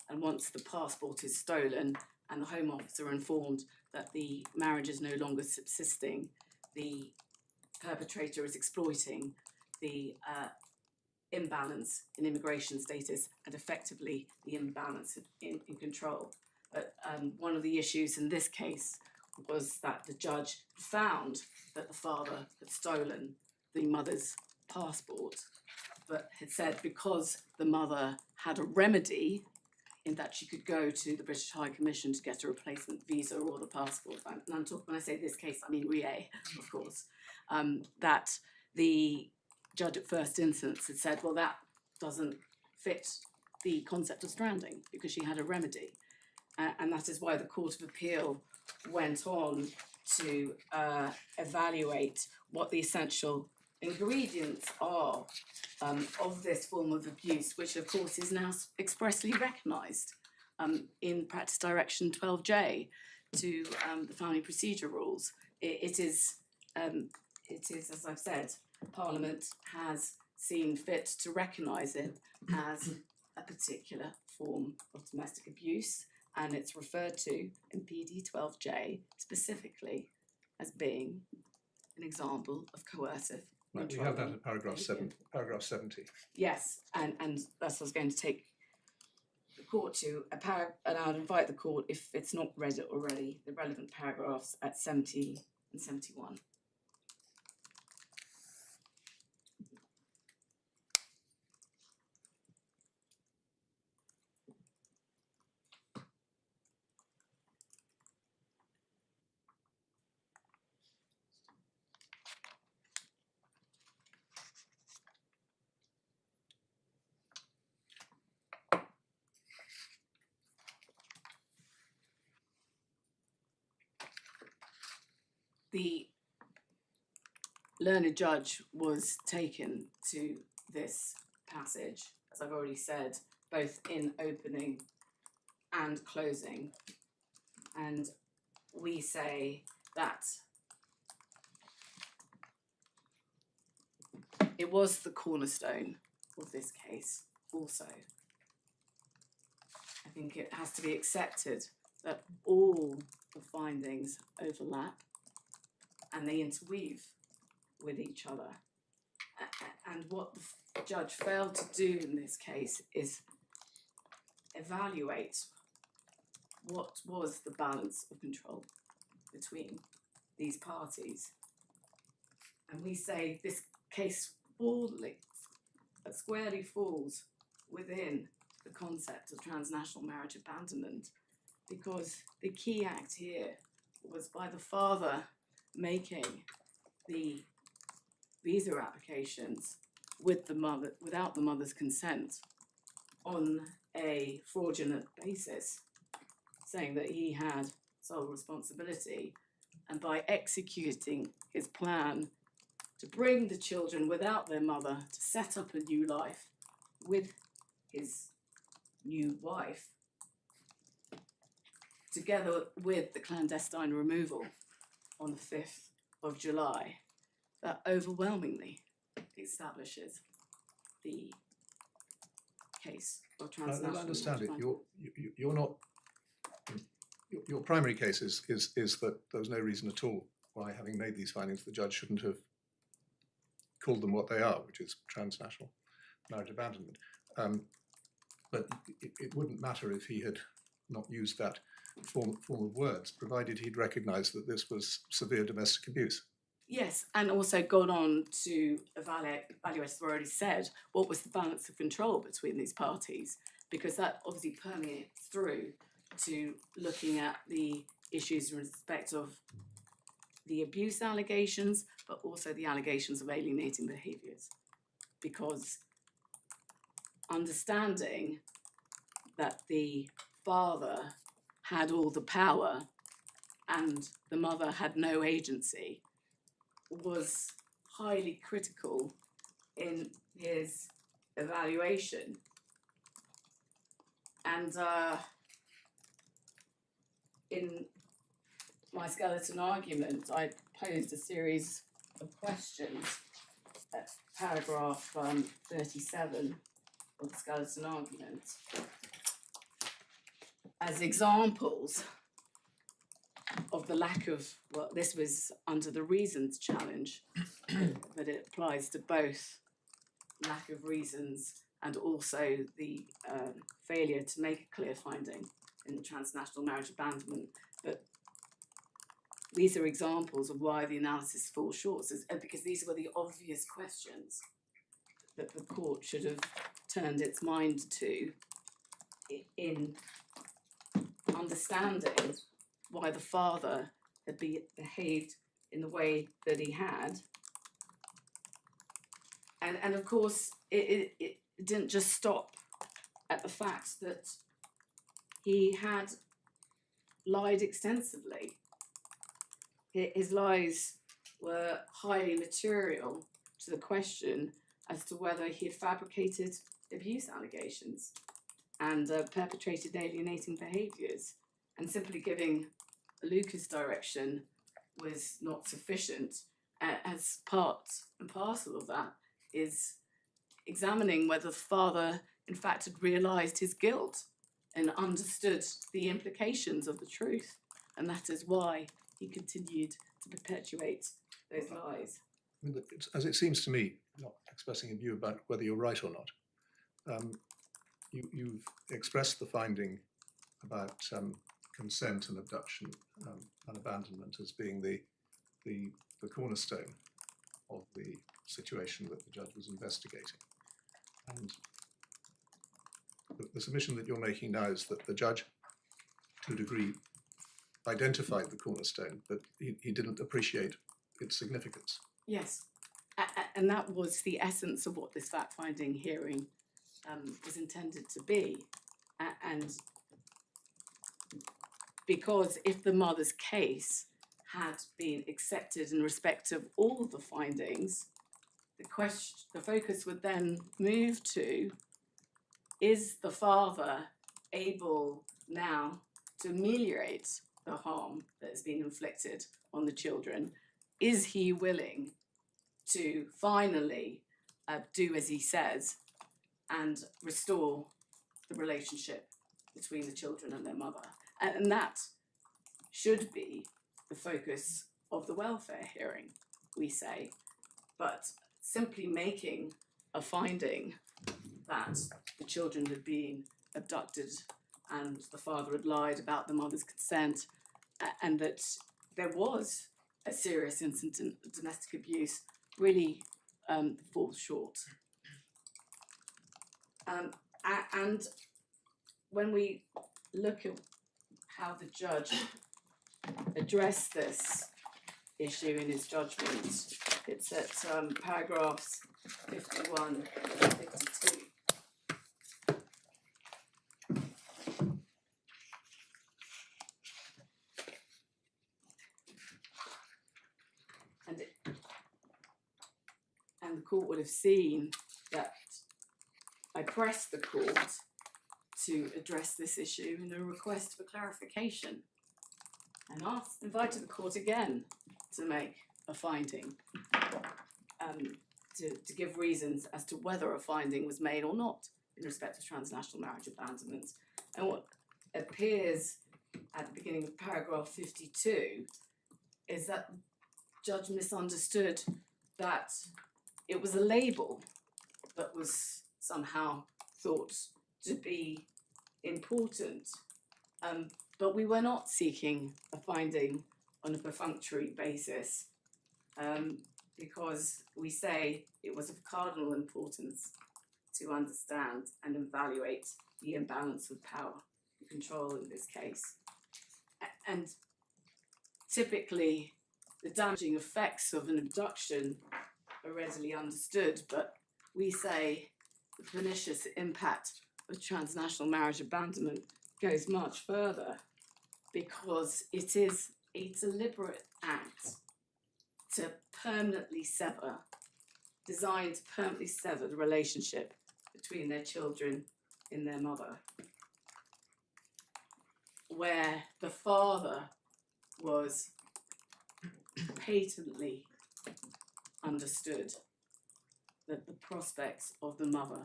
and once the passport is stolen and the Home Office are informed that the marriage is no longer subsisting, the perpetrator is exploiting the imbalance in immigration status and effectively the imbalance in control. But one of the issues in this case was that the judge found that the father had stolen the mother's passport, but had said because the mother had a remedy in that she could go to the British High Commission to get a replacement visa or the passport. And I'm talking, when I say this case, I mean Rie, of course, that the judge at first instance had said, well, that doesn't fit the concept of stranding because she had a remedy. And that is why the Court of Appeal went on to evaluate what the essential ingredients are of this form of abuse, which of course is now expressly recognised in Practice Direction 12J to the Family Procedure Rules. It is, as I've said, Parliament has seen fit to recognise it as a particular form of domestic abuse, and it's referred to in PD 12J specifically as being an example of coercive. Right, we have that in paragraph 70. Yes, and that's what I was going to take the court to, and I would invite the court, if it's not read it already, the relevant paragraphs at 70 and 71. The learned judge was taken to this passage, as I've already said, both in opening and closing, and we say that it was the cornerstone of this case also. I think it has to be accepted that all the findings overlap and they interweave with each other. And what the judge failed to do in this case is evaluate what was the balance of control between these parties. And we say this case squarely falls within the concept of transnational marriage abandonment, because the key act here was by the father making the visa applications with the mother, without the mother's consent, on a fraudulent basis, saying that he had sole responsibility, and by executing his plan to bring the children without their mother to set up a new life with his new wife, together with the clandestine removal on the 5th of July, that overwhelmingly establishes the case of transnational. I understand it. marriage. You're not. Your primary case is that there was no reason at all why, having made these findings, the judge shouldn't have called them what they are, which is transnational marriage abandonment. But it wouldn't matter if he had not used that form of words, provided he'd recognised that this was severe domestic abuse. Yes, and also gone on to evaluate, as I've already said, what was the balance of control between these parties. because that obviously permeates through to looking at the issues in respect of the abuse allegations, but also the allegations of alienating behaviours. Because understanding that the father had all the power and the mother had no agency was highly critical in his evaluation. And in my skeleton argument, I posed a series of questions at paragraph 37 of the skeleton argument as examples of the lack of, well, this was under the reasons challenge, but it applies to both lack of reasons and also the failure to make a clear finding in the transnational marriage abandonment. But these are examples of why the analysis falls short, because these were the obvious questions that the court should have turned its mind to in understanding why the father had behaved in the way that he had. And of course, it didn't just stop at the fact that he had lied extensively. His lies were highly material to the question as to whether he had fabricated abuse allegations and perpetrated alienating behaviours. And simply giving Luca's direction was not sufficient. As part and parcel of that is examining whether the father in fact had realised his guilt and understood the implications of the truth, and that is why he continued to perpetuate those lies. I mean, as it seems to me, not expressing a view about whether you're right or not, you've expressed the finding about consent and abduction and abandonment as being the cornerstone of the situation that the judge was investigating. And the submission that you're making now is that the judge, to a degree, identified the cornerstone, but he didn't appreciate its significance. Yes, and that was the essence of what this fact-finding hearing was intended to be. And because if the mother's case had been accepted in respect of all the findings, the focus would then move to, is the father able now to ameliorate the harm that has been inflicted on the children? Is he willing to finally do as he says and restore the relationship between the children and their mother? And that should be the focus of the welfare hearing, we say. But simply making a finding that the children had been abducted and the father had lied about the mother's consent, and that there was a serious incident of domestic abuse, really falls short. And when we look at how the judge addressed this issue in his judgment, it's at paragraphs 51 and 52. And the court would have seen that I pressed the court to address this issue in a request for clarification, and invited the court again to make a finding, to give reasons as to whether a finding was made or not in respect of transnational marriage abandonment. And what appears at the beginning of paragraph 52 is that the judge misunderstood that it was a label that was somehow thought to be important, but we were not seeking a finding on a perfunctory basis, because we say it was of cardinal importance to understand and evaluate the imbalance of power and control in this case. And typically, the damaging effects of an abduction are readily understood, but we say the pernicious impact of transnational marriage abandonment goes much further, because it is a deliberate act to permanently sever, designed to permanently sever the relationship between their children and their mother, where the father was patently understood that the prospects of the mother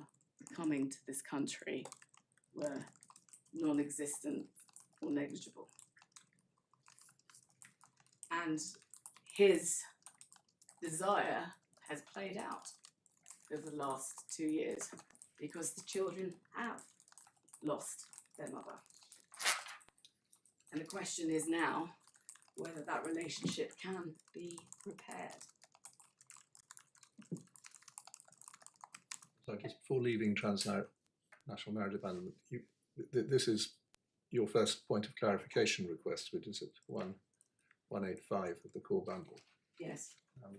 coming to this country were non-existent or negligible. And his desire has played out over the last 2 years, because the children have lost their mother. And the question is now whether that relationship can be repaired. So just before leaving transnational marriage abandonment, this is your first point of clarification request, which is at 185 of the core bundle. Yes. And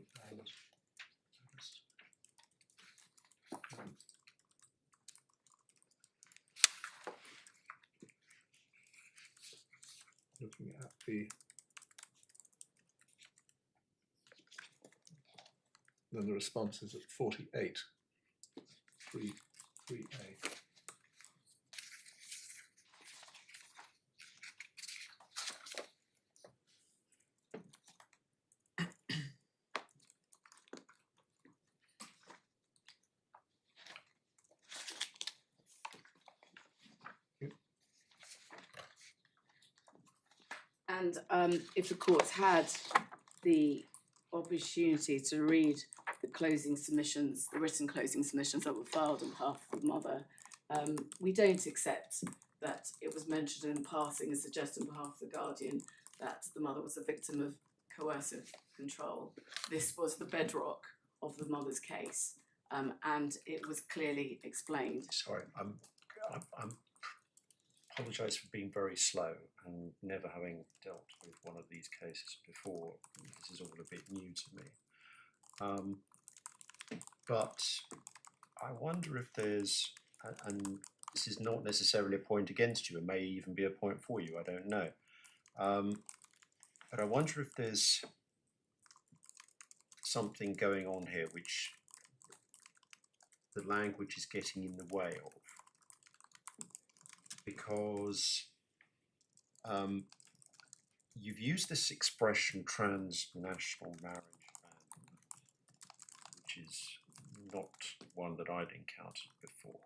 looking at then the response is at 48, 3A. And if the courts had the opportunity to read the closing submissions, the written closing submissions that were filed on behalf of the mother, we don't accept that it was mentioned in passing and suggested on behalf of the guardian that the mother was a victim of coercive control. This was the bedrock of the mother's case, and it was clearly explained. Sorry, I'm apologise for being very slow and never having dealt with one of these cases before. This is all a bit new to me. But I wonder if there's, and this is not necessarily a point against you, it may even be a point for you, I don't know. But I wonder if there's something going on here which the language is getting in the way of. Because you've used this expression transnational marriage abandonment, which is not one that I'd encountered before.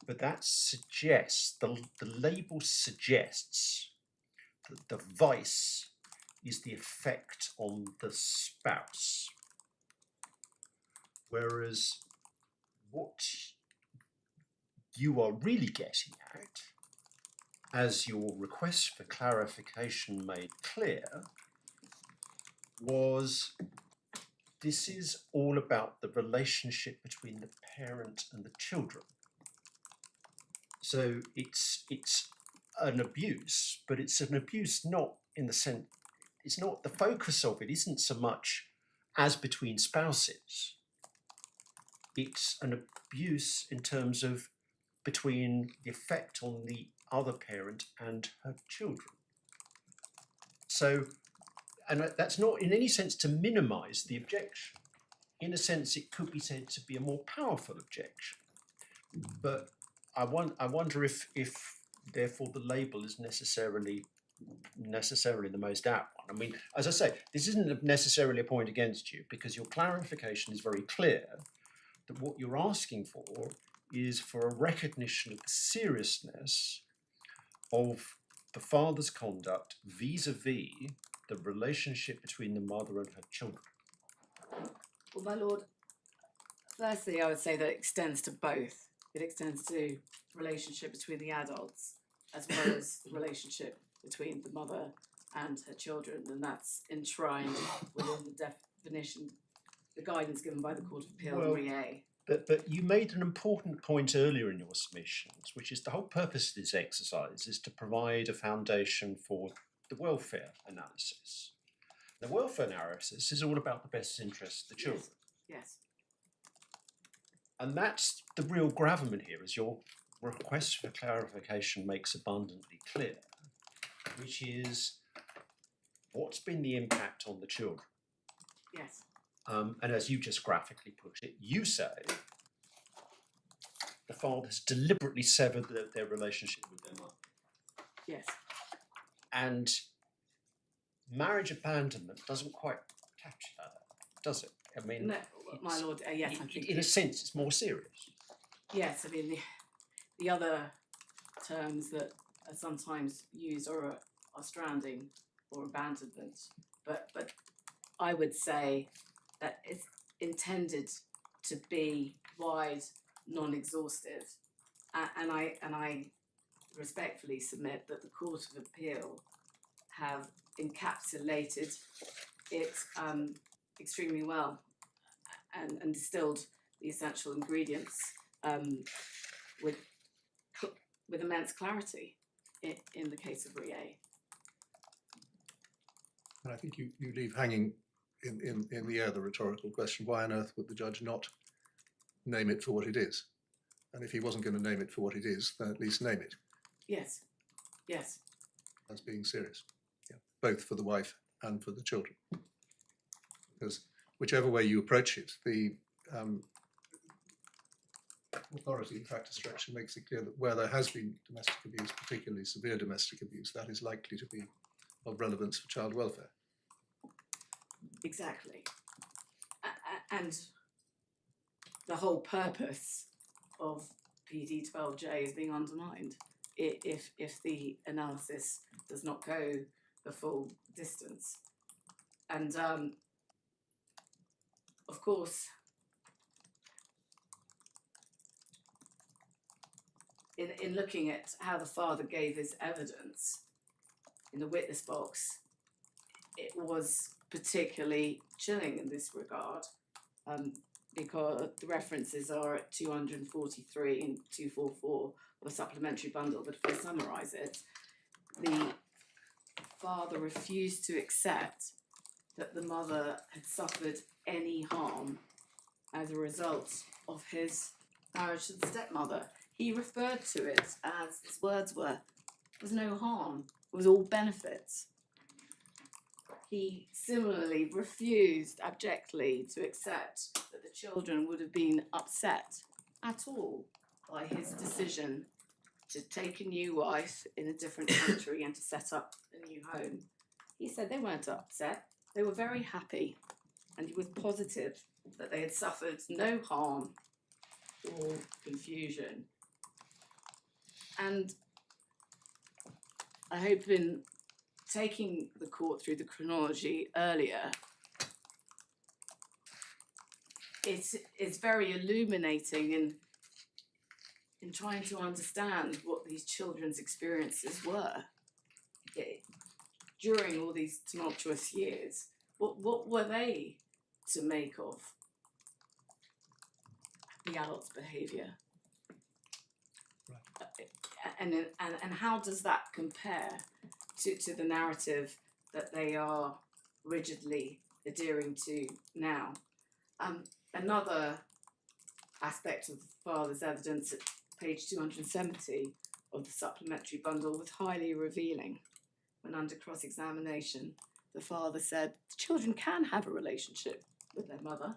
But that suggests, the label suggests that the vice is the effect on the spouse. Whereas what you are really getting at, as your request for clarification made clear, was this is all about the relationship between the parent and the children. So it's an abuse, but it's an abuse not in the sense, it's not, the focus of it isn't so much as between spouses. It's an abuse in terms of between the effect on the other parent and her children. So, and that's not in any sense to minimise the objection. In a sense, it could be said to be a more powerful objection. But I wonder if therefore the label is necessarily the most apt one. I mean, as I say, this isn't necessarily a point against you, because your clarification is very clear that what you're asking for is for a recognition of the seriousness of the father's conduct vis-a-vis the relationship between the mother and her children. Well, my lord, firstly, I would say that it extends to both. It extends to the relationship between the adults as well as the relationship between the mother and her children, and that's enshrined within the definition, the guidance given by the Court of Appeal in Re A. But you made an important point earlier in your submissions, which is the whole purpose of this exercise is to provide a foundation for the welfare analysis. The welfare analysis is all about the best interests of the children. Yes. And that's the real gravamen here, as your request for clarification makes abundantly clear, which is what's been the impact on the children? Yes. And as you just graphically put it, you say the father has deliberately severed their relationship with their mother. Yes. And marriage abandonment doesn't quite capture that, does it? I mean, No, my lord. Yes, I think in a sense, it's more serious. yes. I mean, the other terms that are sometimes used are stranding or abandonment, but I would say that it's intended to be wide, non-exhaustive, and I respectfully submit that the Court of Appeal have encapsulated it extremely well and distilled the essential ingredients with immense clarity in the case of Rie. And I think you leave hanging in the air the rhetorical question, why on earth would the judge not name it for what it is? And if he wasn't going to name it for what it is, then at least name it Yes, yes, as being serious, yeah, both for the wife and for the children. Because whichever way you approach it, the authority in practice direction makes it clear that where there has been domestic abuse, particularly severe domestic abuse, that is likely to be of relevance for child welfare. exactly. And the whole purpose of PD 12J is being undermined if the analysis does not go the full distance. And of course, in looking at how the father gave his evidence in the witness box, it was particularly chilling in this regard, because the references are at 243 and 244 of a supplementary bundle. But if I summarise it, the father refused to accept that the mother had suffered any harm as a result of his marriage to the stepmother. He referred to it as, his words were, there was no harm, it was all benefits. He similarly refused abjectly to accept that the children would have been upset at all by his decision to take a new wife in a different country and to set up a new home. He said they weren't upset, they were very happy, and he was positive that they had suffered no harm or confusion. And I hope in taking the court through the chronology earlier, it's very illuminating in trying to understand what these children's experiences were during all these tumultuous years. What were they to make of the adult's behaviour? And how does that compare to the narrative that they are rigidly adhering to now? Another aspect of the father's evidence at page 270 of the supplementary bundle was highly revealing. When under cross-examination, the father said, the children can have a relationship with their mother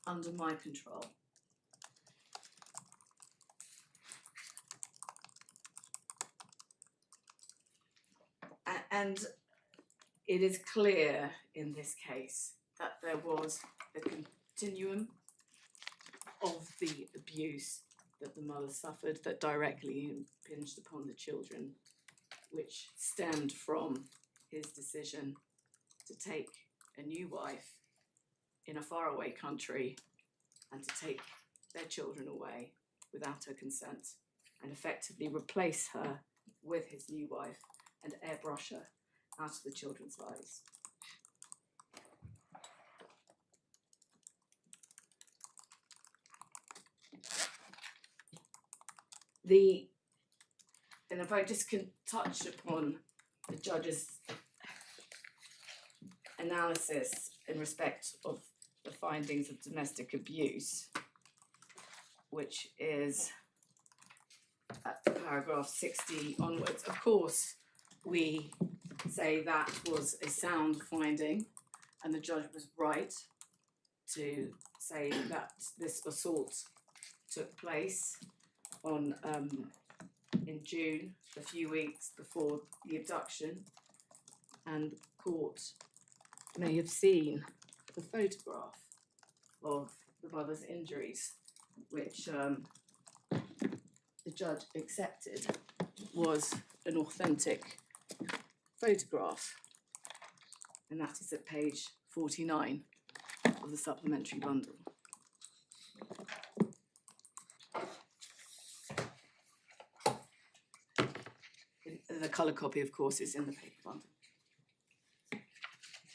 under my control. And it is clear in this case that there was a continuum of the abuse that the mother suffered that directly impinged upon the children, which stemmed from his decision to take a new wife in a faraway country and to take their children away without her consent and effectively replace her with his new wife and airbrush her out of the children's lives. And if I just can touch upon the judge's analysis in respect of the findings of domestic abuse, which is at paragraph 60 onwards. Of course, we say that was a sound finding, and the judge was right to say that this assault took place on in June, a few weeks before the abduction, and the court may have seen the photograph of the mother's injuries, which the judge accepted was an authentic photograph, and that is at page 49 of the supplementary bundle. The colour copy, of course, is in the paper bundle.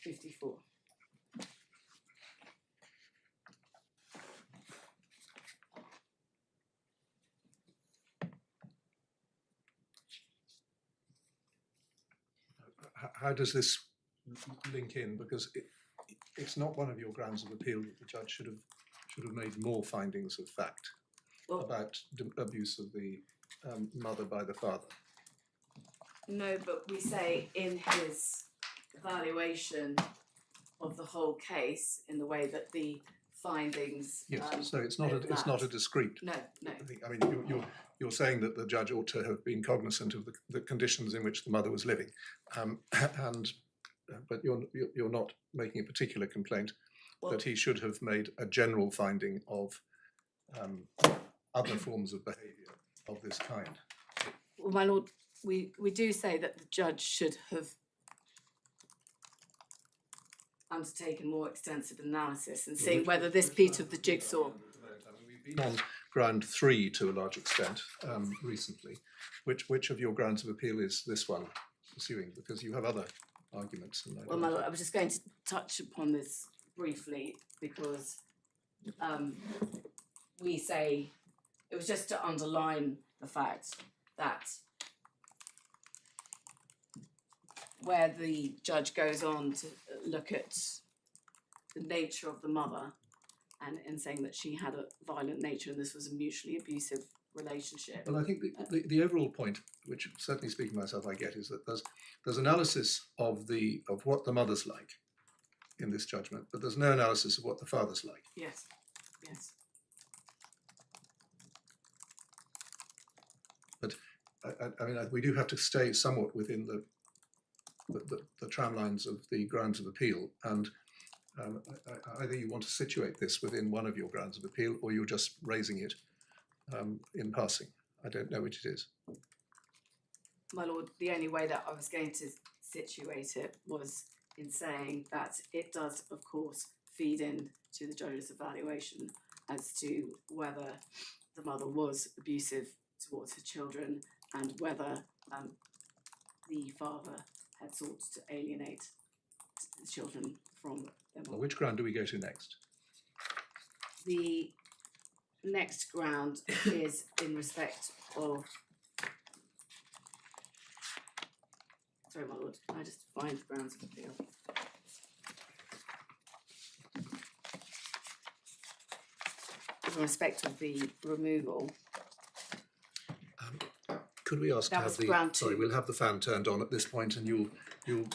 54. How does this link in? Because it's not one of your grounds of appeal that the judge should have made more findings of fact about abuse of the mother by the father. No, but we say in his evaluation of the whole case, in the way that the findings. Yes, so it's not a discrete. No. I mean, you're saying that the judge ought to have been cognizant of the conditions in which the mother was living, but you're not making a particular complaint that he should have made a general finding of other forms of behaviour of this kind. Well, my lord, we do say that the judge should have undertaken more extensive analysis and seeing whether this piece of the jigsaw. We've been on ground 3 to a large extent recently. Which of your grounds of appeal is this one pursuing? Because you have other arguments. Well, my lord, I was just going to touch upon this briefly because we say it was just to underline the fact that where the judge goes on to look at the nature of the mother and in saying that she had a violent nature and this was a mutually abusive relationship. Well, I think the overall point, which certainly speaking for myself I get, is that there's analysis of what the mother's like in this judgment, but there's no analysis of what the father's like. Yes. But I mean, we do have to stay somewhat within the tramlines of the grounds of appeal, and either you want to situate this within one of your grounds of appeal, or you're just raising it in passing. I don't know which it is. My lord, the only way that I was going to situate it was in saying that it does, of course, feed in to the judge's evaluation as to whether the mother was abusive towards her children and whether the father had sought to alienate the children from them. Well, which ground do we go to next? The next ground is in respect of. Sorry, my lord, can I just find the grounds of appeal? In respect of the removal. Could we ask to That have was ground 2. Sorry, we'll have the fan turned on at this point, and you'll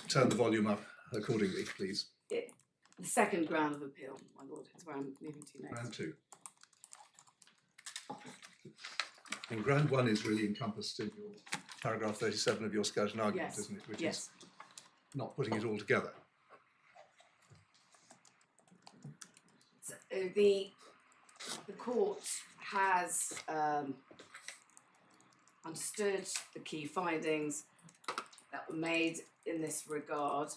turn the volume up accordingly, please. The second ground of appeal, my lord, is where I'm moving to next. Ground 2. And ground 1 is really encompassed in your paragraph 37 of your skeleton argument, Yes. isn't it? Which Yes. is not putting it all together. So, the court has understood the key findings that were made in this regard,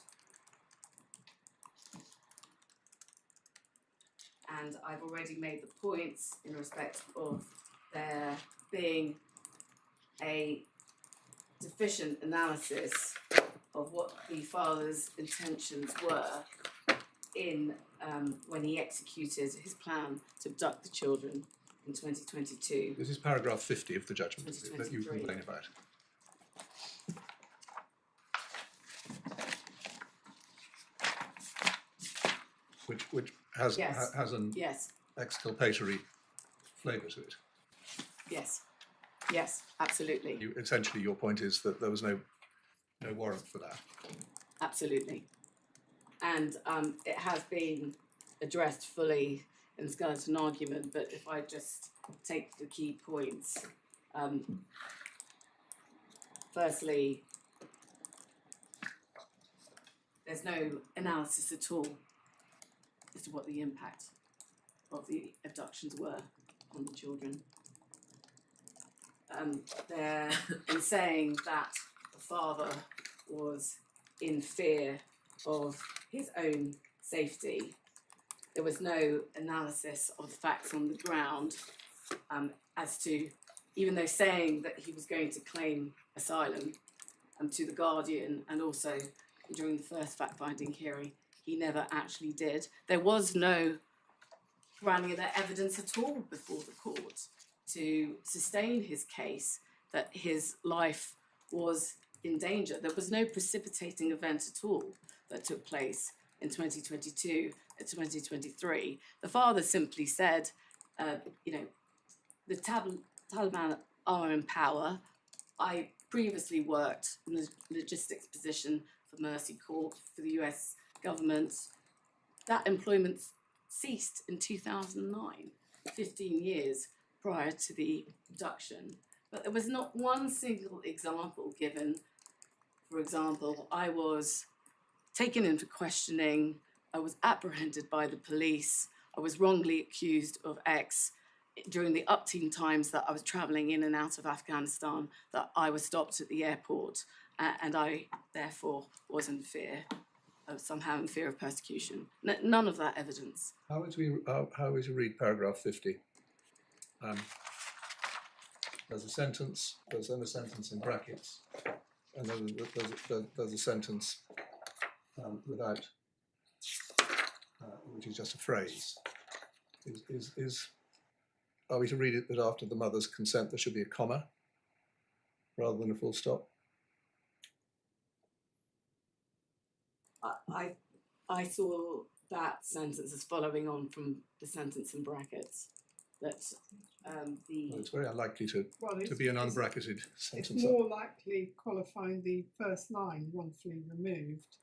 and I've already made the points in respect of there being a deficient analysis of what the father's intentions were in when he executed his plan to abduct the children in 2022. This is paragraph 50 of the judgment that you 2023. complain about. Which has Yes. has an Yes, exculpatory flavour to it. yes, yes, absolutely, Essentially, your point is that there was no warrant for that. absolutely. And it has been addressed fully in the skeleton argument, but if I just take the key points. Firstly, there's no analysis at all as to what the impact of the abductions were on the children. They're in saying that the father was in fear of his own safety. There was no analysis of facts on the ground as to, even though saying that he was going to claim asylum to the Guardian, and also during the first fact-finding hearing, he never actually did. There was no granular evidence at all before the court to sustain his case that his life was in danger. There was no precipitating event at all that took place in 2022 and 2023. The father simply said, the Taliban are in power. I previously worked in the logistics position for Mercy Corps for the US government. That employment ceased in 2009, 15 years prior to the abduction. But there was not one single example given. For example, I was taken in for questioning, I was apprehended by the police, I was wrongly accused of X. During the up-teen times that I was travelling in and out of Afghanistan, that I was stopped at the airport, and I therefore was in fear, somehow in fear of persecution. None of that evidence. How is we read paragraph 50? There's a sentence. There's then a sentence in brackets, and then there's a sentence without, which is just a phrase. Are we to read it that after the mother's consent there should be a comma rather than a full stop? I saw that sentence as following on from the sentence in brackets, that Well, it's very unlikely to be an unbracketed sentence. It's more likely qualifying the first line, wrongfully removed,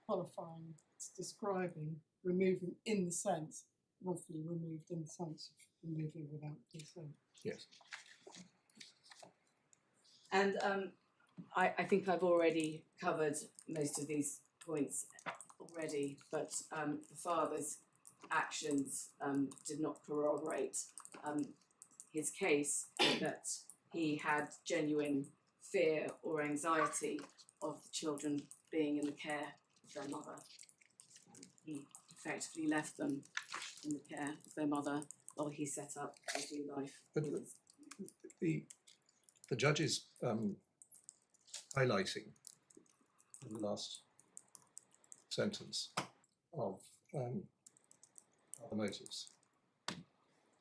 qualifying, it's describing removing in the sense, wrongfully removed in the sense of removing without consent. Yes. And I think I've already covered most of these points already, but the father's actions did not corroborate his case that he had genuine fear or anxiety of the children being in the care of their mother. He effectively left them in the care of their mother while he set up a new life. But the judge is highlighting in the last sentence of the motives.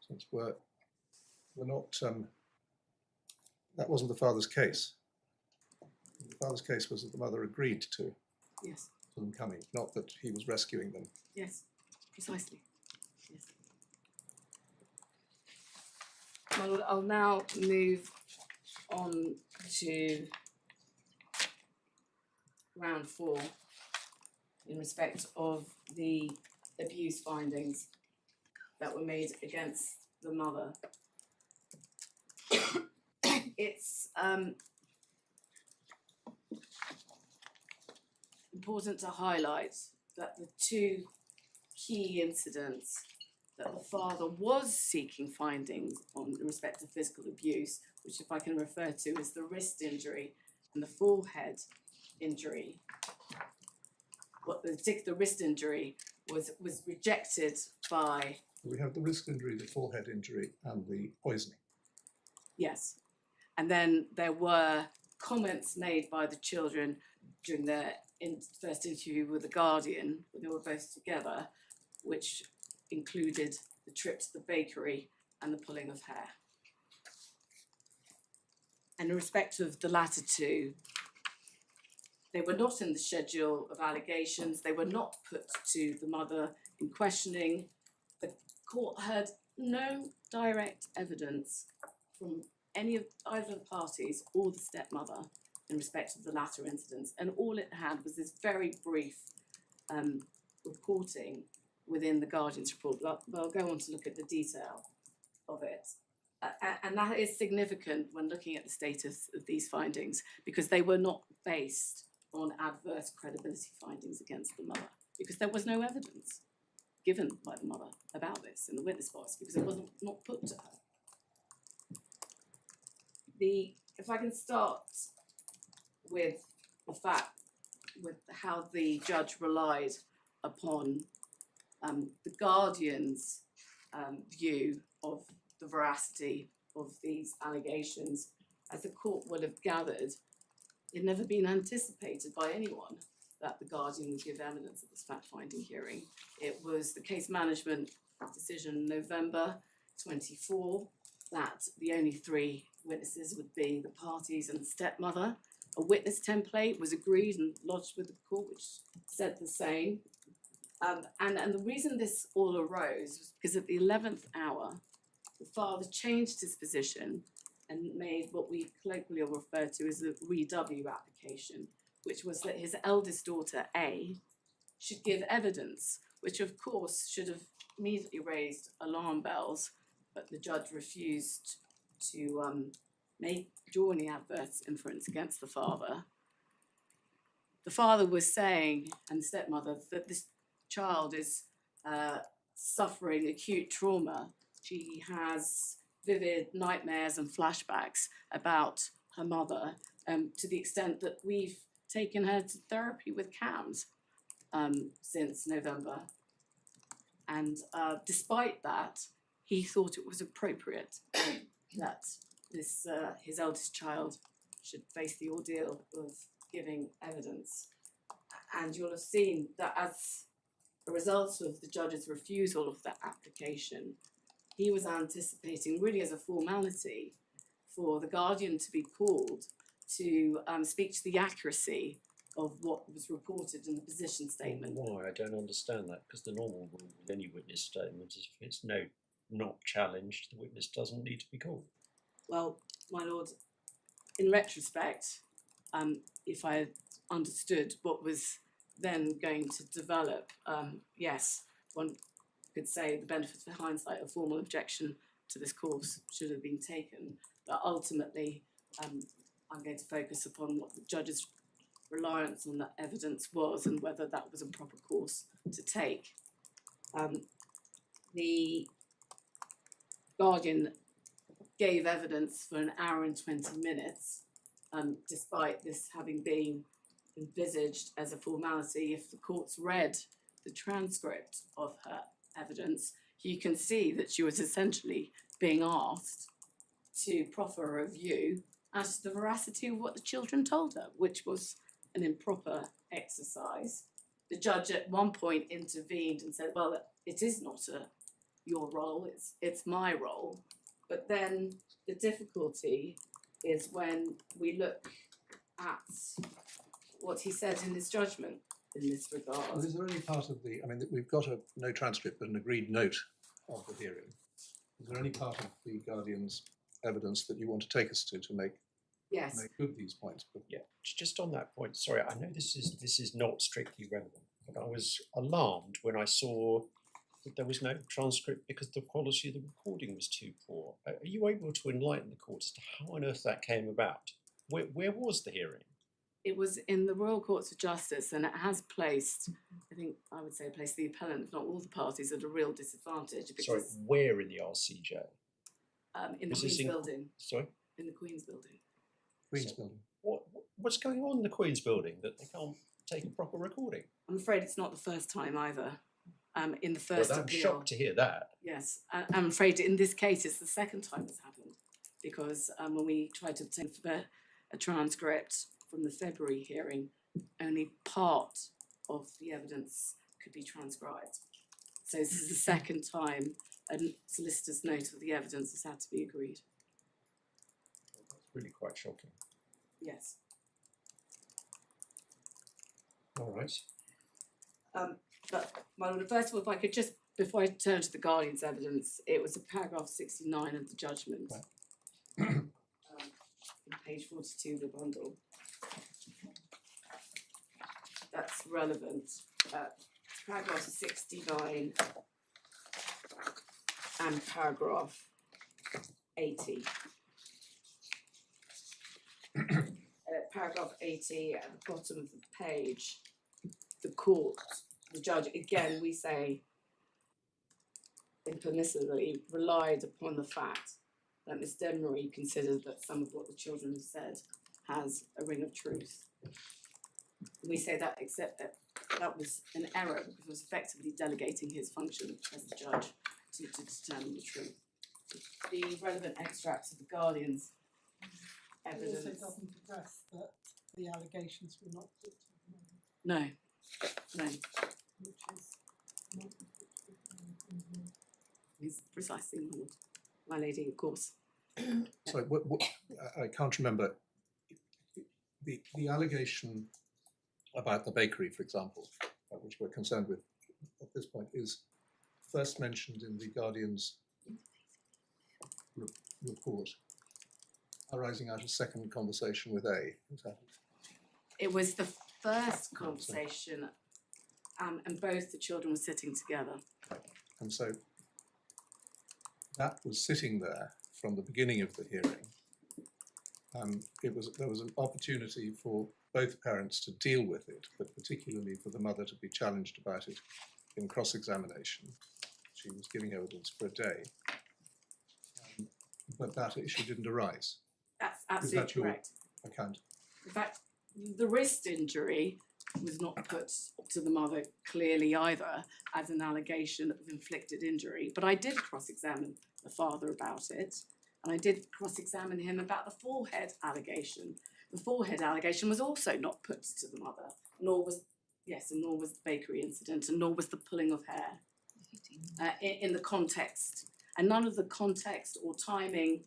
Since we're not, that wasn't the father's case. The father's case was that the mother agreed to Yes, them coming, not that he was rescuing them. yes, precisely. Yes. Well, I'll now move on to round 4 in respect of the abuse findings that were made against the mother. It's important to highlight that the two key incidents that the father was seeking findings on in respect to physical abuse, which if I can refer to as the wrist injury and the forehead injury. What the particular wrist injury was rejected by... We have the wrist injury, the forehead injury, and the poisoning. Yes. And then there were comments made by the children during their first interview with the Guardian, when they were both together, which included the trip to the bakery and the pulling of hair. And in respect of the latter two, they were not in the schedule of allegations, they were not put to the mother in questioning. The court heard no direct evidence from any of either of the parties or the stepmother in respect of the latter incidents, and all it had was this very brief reporting within the Guardian's report. But I'll go on to look at the detail of it. And that is significant when looking at the status of these findings, because they were not based on adverse credibility findings against the mother, because there was no evidence given by the mother about this in the witness box, because it wasn't not put to her. If I can start with the fact, with how the judge relied upon the Guardian's view of the veracity of these allegations, as the court would have gathered, it had never been anticipated by anyone that the Guardian would give evidence at this fact-finding hearing. It was the case management decision in November 24 that the only three witnesses would be the parties and the stepmother. A witness template was agreed and lodged with the court, which said the same. And the reason this all arose was because at the 11th hour, the father changed his position and made what we colloquially refer to as a re-W application, which was that his eldest daughter, A, should give evidence, which of course should have immediately raised alarm bells, but the judge refused to draw any adverse inference against the father. The father was saying, and the stepmother, that this child is suffering acute trauma. She has vivid nightmares and flashbacks about her mother, to the extent that we've taken her to therapy with CAMS since November. And despite that, he thought it was appropriate that this his eldest child should face the ordeal of giving evidence. And you'll have seen that as a result of the judge's refusal of that application, he was anticipating, really as a formality, for the Guardian to be called to speak to the accuracy of what was reported in the position statement. Why? I don't understand that, because the normal rule with any witness statement is if it's not challenged, the witness doesn't need to be called. Well, my lord, in retrospect, if I had understood what was then going to develop, yes, one could say the benefit of hindsight, a formal objection to this course should have been taken. But ultimately, I'm going to focus upon what the judge's reliance on that evidence was and whether that was a proper course to take. The Guardian gave evidence for an hour and 20 minutes, despite this having been envisaged as a formality. If the court's read the transcript of her evidence, you can see that she was essentially being asked to proffer a view as to the veracity of what the children told her, which was an improper exercise. The judge at one point intervened and said, well, it is not your role, it's my role. But then the difficulty is when we look at what he said in his judgment in this regard. Well, is there any part of the, I mean, we've got no transcript, but an agreed note of the hearing. Is there any part of the Guardian's evidence that you want to take us to make good these points? But Yeah, just on that point, sorry, I know this is not strictly relevant, but I was alarmed when I saw that there was no transcript because the quality of the recording was too poor. Are you able to enlighten the court as to how on earth that came about? Where was the hearing? It was in the Royal Courts of Justice, and it has placed, I would say placed the appellant, if not all the parties, at a real disadvantage. Sorry, Because, where in the RCJ? in the Was this Queen's Building. Sorry? In the Queen's Building. Queen's Building. What's going on in the Queen's Building that they can't take a proper recording? I'm afraid it's not the first time either. In the first I'm appeal. shocked to hear that. Yes, I'm afraid in this case it's the second time it's happened, because when we tried to obtain a transcript from the February hearing, only part of the evidence could be transcribed. So this is the second time a solicitor's note of the evidence has had to be agreed. That's really quite shocking. Yes. All right. But my Lord, first of all, if I could just, before I turn to the Guardian's evidence, it was a paragraph 69 of the judgment, on page 42 of the bundle. That's relevant. Paragraph 69 and paragraph 80. Paragraph 80 at the bottom of the page, the court, the judge, again, we say impermissibly relied upon the fact that Miss Denmery considered that some of what the children have said has a ring of truth. We say that except that that was an error because it was effectively delegating his function as the judge to determine the truth. The relevant extracts of the Guardian's It also evidence. doesn't address that the allegations were not put to the mother, No, no, which is not he's precisely my lady, of course. Sorry, I can't remember. The allegation about the bakery, for example, which we're concerned with at this point, is first mentioned in the Guardian's report, arising out of second conversation with A. Is that It was the first conversation, and both the children were sitting together. And so that was sitting there from the beginning of the hearing. There was an opportunity for both parents to deal with it, but particularly for the mother to be challenged about it in cross-examination. She was giving evidence for a day, but that issue didn't arise. That's Is that absolutely your correct. account? In fact, the wrist injury was not put to the mother clearly either as an allegation of inflicted injury, but I did cross-examine the father about it, and I did cross-examine him about the forehead allegation. The forehead allegation was also not put to the mother, nor was the bakery incident, and nor was the pulling of hair in the context. And none of the context or timing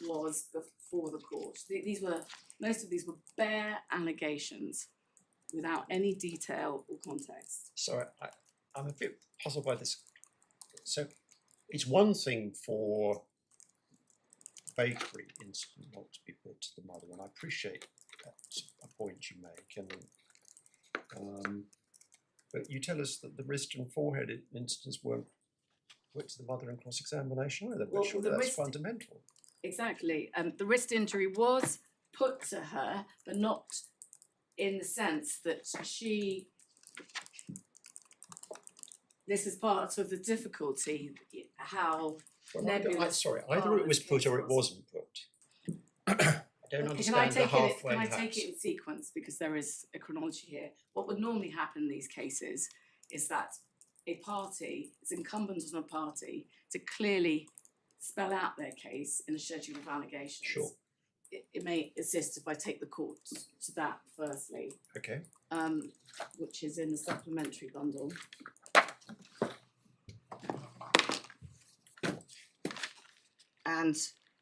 was before the court. Most of these were bare allegations without any detail or context. So I'm a bit puzzled by this. So it's one thing for bakery incident not to be put to the mother, and I appreciate that's a point you make. And but you tell us that the wrist and forehead incidents weren't put to the mother in cross-examination either. Well, But surely the that's wrist- fundamental. Exactly. The wrist injury was put to her, but not in the sense that this is part of the difficulty, how Well, nebulous sorry, either it was put or it wasn't put. I don't Can I understand the take halfway can I house. take it in sequence, because there is a chronology here. What would normally happen in these cases is that a party, it's incumbent on a party to clearly spell out their case in a schedule of allegations. Sure. It may assist if I take the court to that firstly, Okay. which is in the supplementary bundle. And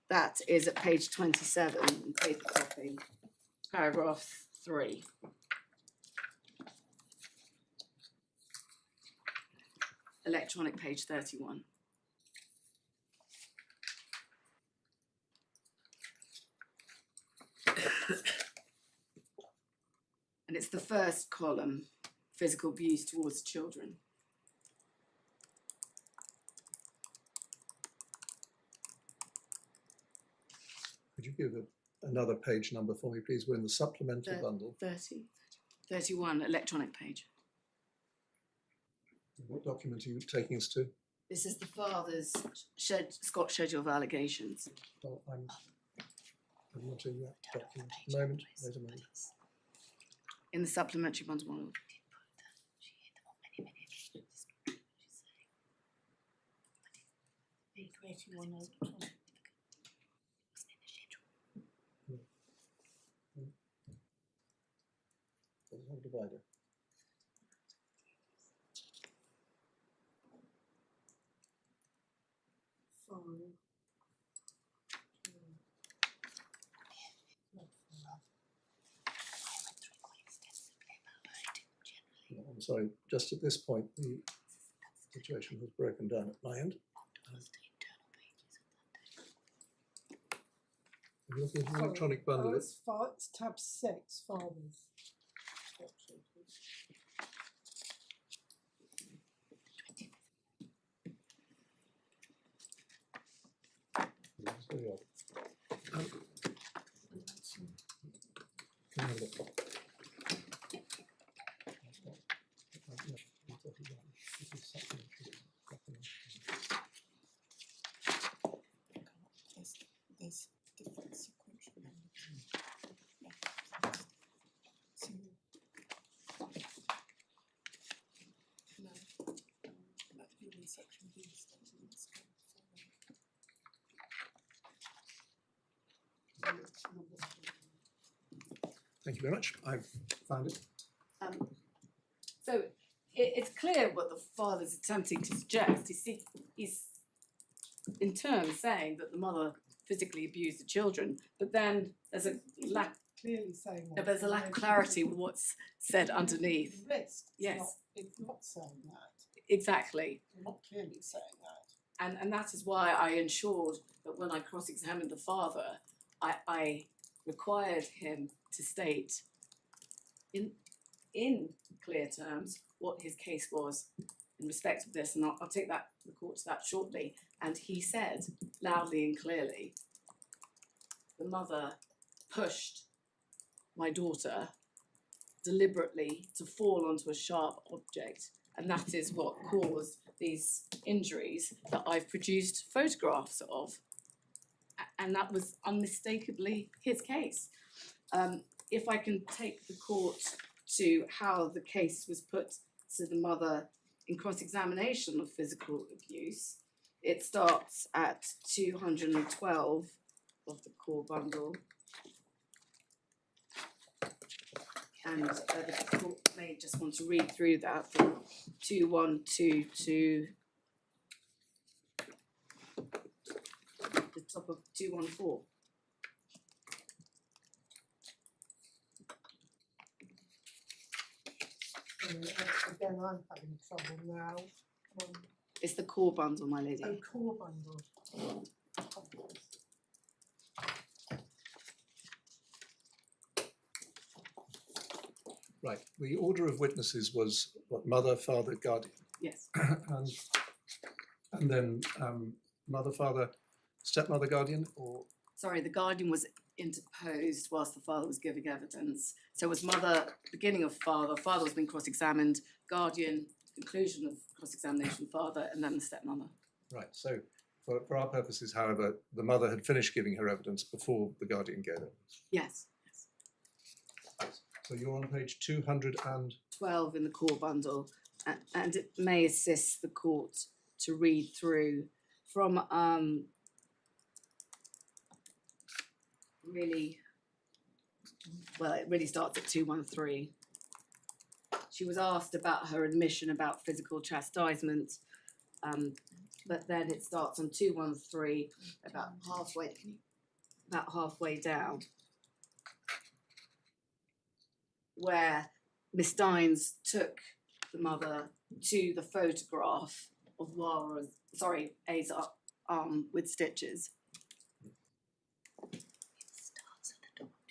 that is at page 27 in paper copy, paragraph 3. Electronic page 31. And it's the first column, physical abuse towards children. Could you give another page number for me, please? We're in the supplemental bundle. 31, electronic page. What document are you taking us to? This is the father's Scott schedule of allegations. Well, I'm not in that document at the moment. Wait a moment. In the supplementary bundle model. Doesn't have a divider. sorry, just at this point, the situation has broken down at my end. I'm looking at an electronic bundle. It's tab 6, fathers. It's very odd. Can I look? This is supplementary. There's different sequential numbers. So, no, that could be in section B, starting with scope 4. Thank you very much. I've found it. So it's clear what the father's attempting to suggest. He's in turn saying that the mother physically abused the children, but then there's a lack. Clearly saying No, there's a lack of clarity with what's said underneath. List. Yes. It's not saying that. Exactly. It's not clearly saying that. And that is why I ensured that when I cross-examined the father, I required him to state in clear terms what his case was in respect of this, and I'll take the court to that shortly. And he said loudly and clearly, the mother pushed my daughter deliberately to fall onto a sharp object, and that is what caused these injuries that I've produced photographs of. And that was unmistakably his case. If I can take the court to how the case was put to the mother in cross-examination of physical abuse, it starts at 212 of the core bundle. And the court may just want to read through that from 212 to the top of 214. Again, I'm having trouble now. It's the core bundle, my lady. Oh, core bundle. Right. The order of witnesses was what, mother, father, guardian, Yes. and then mother, father, stepmother, guardian, or Sorry, the guardian was interposed whilst the father was giving evidence. So it was mother, beginning of father, father was being cross-examined, guardian, conclusion of cross-examination, father, and then the stepmother. right. So for our purposes, however, the mother had finished giving her evidence before the guardian gave it. Yes. So you're on page 200 and 12 in the core bundle, and it may assist the court to read through from really, well, it really starts at 213. She was asked about her admission about physical chastisement, but then it starts on 213, about halfway down, where Miss Dines took the mother to the photograph of A's arm with stitches.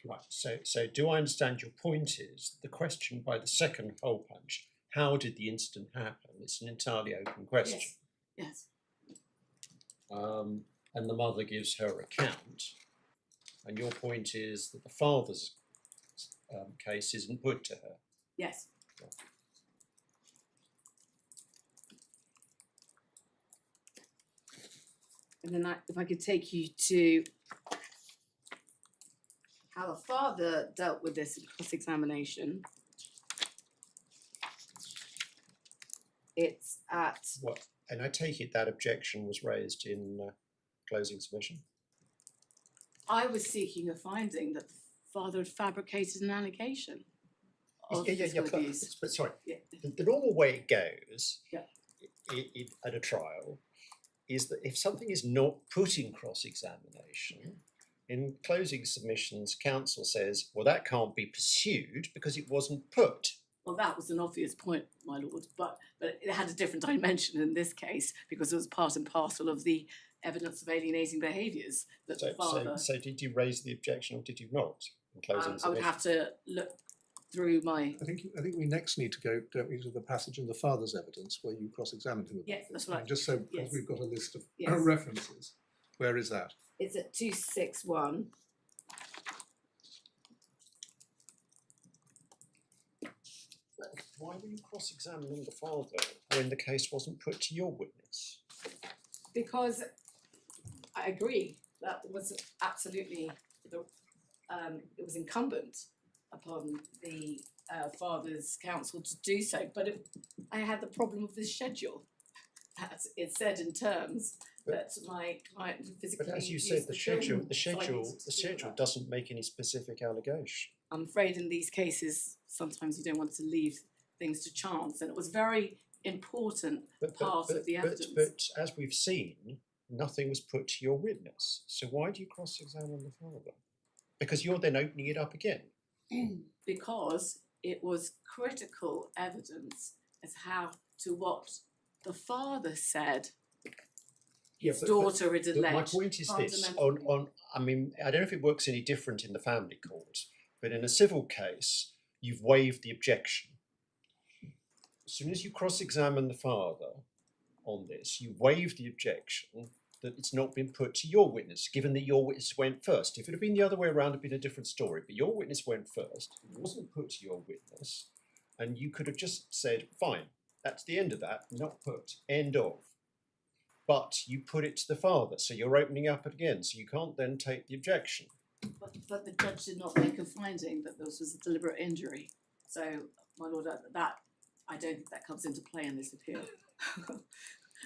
Right, so do I understand your point is the question by the second hole punch, how did the incident happen? It's an entirely open question. Yes. And the mother gives her account, and your point is that the father's case isn't put to her. Yes. And then if I could take you to how the father dealt with this in cross-examination. It's at... What? And I take it that objection was raised in closing submission? I was seeking a finding that the father had fabricated an allegation of physical abuse. But sorry, Yeah. the normal way it goes Yeah. At a trial is that if something is not put in cross-examination, in closing submissions, counsel says, well, that can't be pursued because it wasn't put. Well, that was an obvious point, my lord, but it had a different dimension in this case because it was part and parcel of the evidence of alienating behaviours that the father. So did you raise the objection or did you not? In closing I would have to look through my. I think we next need to go, don't we, to the passage in the father's evidence where you cross-examined him. Yes, that's right. Just so Yes. we've got a list of Yes. references. Where is that? It's at 261. Why were you cross-examining the father when the case wasn't put to your witness? Because I agree that was absolutely it was incumbent upon the father's counsel to do so, but I had the problem of the schedule. As it said in terms that my client physically. But as you used said, the children, so I schedule needed to do that. doesn't make any specific allegation. I'm afraid in these cases sometimes you don't want to leave things to chance, and it was very important part of the evidence. But as we've seen, nothing was put to your witness. So why do you cross-examine the father? Because you're then opening it up again. Because it was critical evidence as how to what the father said his daughter had alleged. My point is this: I mean, I don't know if it works any different in the family court, but in a civil case, you've waived the objection. As soon as you cross-examine the father on this, you waive the objection that it's not been put to your witness, given that your witness went first. If it had been the other way around, it'd been a different story. But your witness went first, it wasn't put to your witness, and you could have just said, fine, that's the end of that, not put, end of. But you put it to the father, so you're opening up it again, so you can't then take the objection. But the judge did not make a finding that this was a deliberate injury. So, my lord, that I don't think that comes into play in this appeal.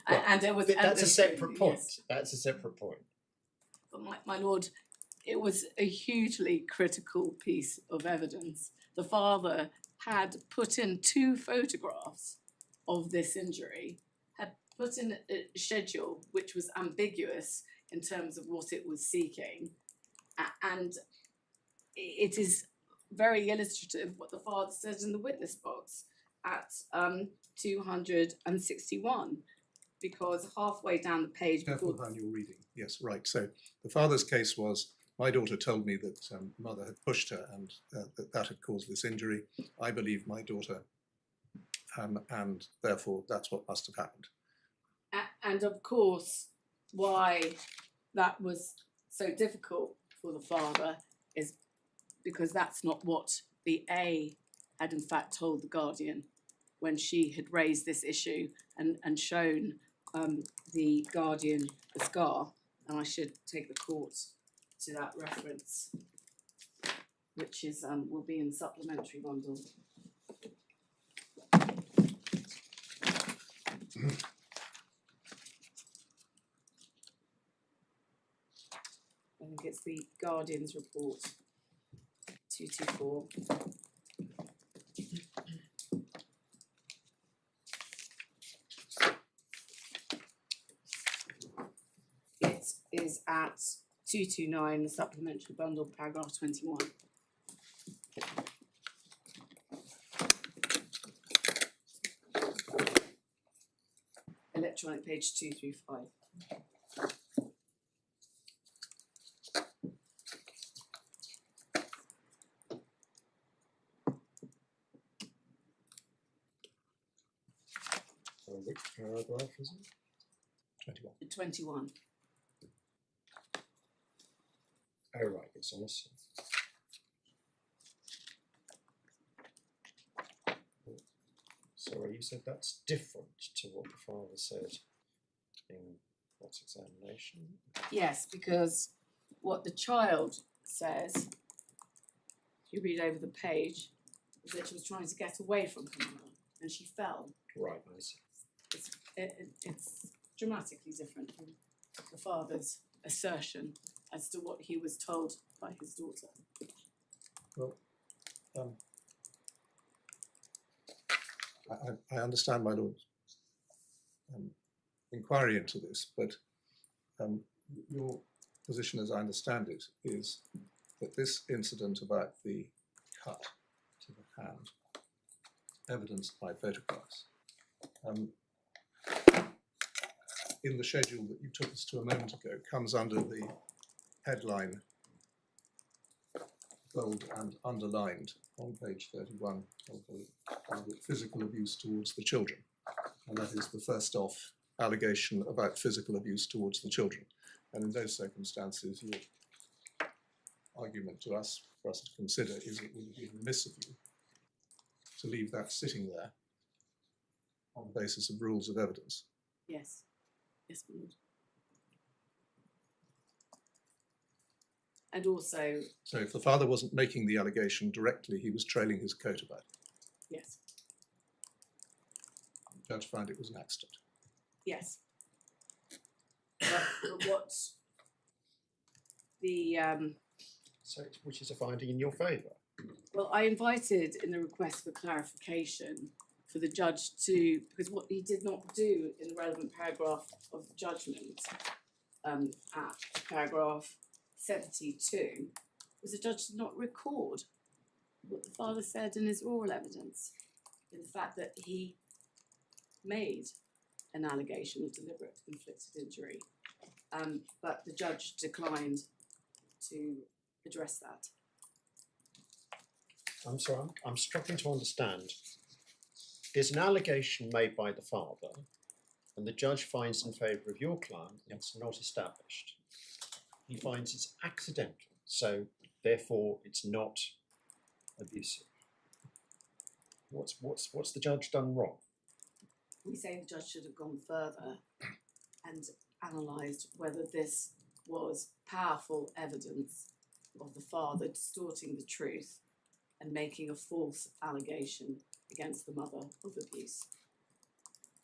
And it was. But that's a separate point. Yes. That's a separate point. But my lord, it was a hugely critical piece of evidence. The father had put in 2 photographs of this injury, had put in a schedule which was ambiguous in terms of what it was seeking, and it is very illustrative what the father says in the witness box at 261, because halfway down the page. Careful how you're reading. Yes, right. So the father's case was, my daughter told me that mother had pushed her and that had caused this injury. I believe my daughter, and therefore that's what must have happened. And of course, why that was so difficult for the father is because that's not what the A had in fact told the guardian when she had raised this issue and shown the guardian the scar. And I should take the court to that reference, which is will be in the supplementary bundle. I think it's the Guardian's report, 224. It is at 229, the supplementary bundle, paragraph 21. Electronic page 235. Which paragraph is it? 21. 21. Oh, right, it's on this. Sorry, you said that's different to what the father said in what's examination? Yes, because what the child says, if you read over the page, is that she was trying to get away from her mother and she fell. Right, I see. It's dramatically different from the father's assertion as to what he was told by his daughter. Well, I understand my lord's inquiry into this, but your position, as I understand it, is that this incident about the cut to the hand evidence by photographs. In the schedule that you took us to a moment ago, comes under the headline bold and underlined on page 31 of the physical abuse towards the children. And that is the first off allegation about physical abuse towards the children. And in those circumstances, your argument to us, for us to consider, is it would be remiss of you to leave that sitting there on the basis of rules of evidence. Yes. Yes, my lord. And also, So if the father wasn't making the allegation directly, he was trailing his coat about it. yes, The judge found it was an accident. yes. But what the So, which is a finding in your favour. well, I invited in the request for clarification for the judge to, because what he did not do in the relevant paragraph of the judgment, at paragraph 72, was the judge did not record what the father said in his oral evidence, in the fact that he made an allegation of deliberate inflicted injury, but the judge declined to address that. I'm sorry, I'm struggling to understand. There's an allegation made by the father, and the judge finds in favour of your client it's not established. He finds it's accidental, so therefore it's not abusive. What's the judge done wrong? We say the judge should have gone further and analysed whether this was powerful evidence of the father distorting the truth and making a false allegation against the mother of abuse.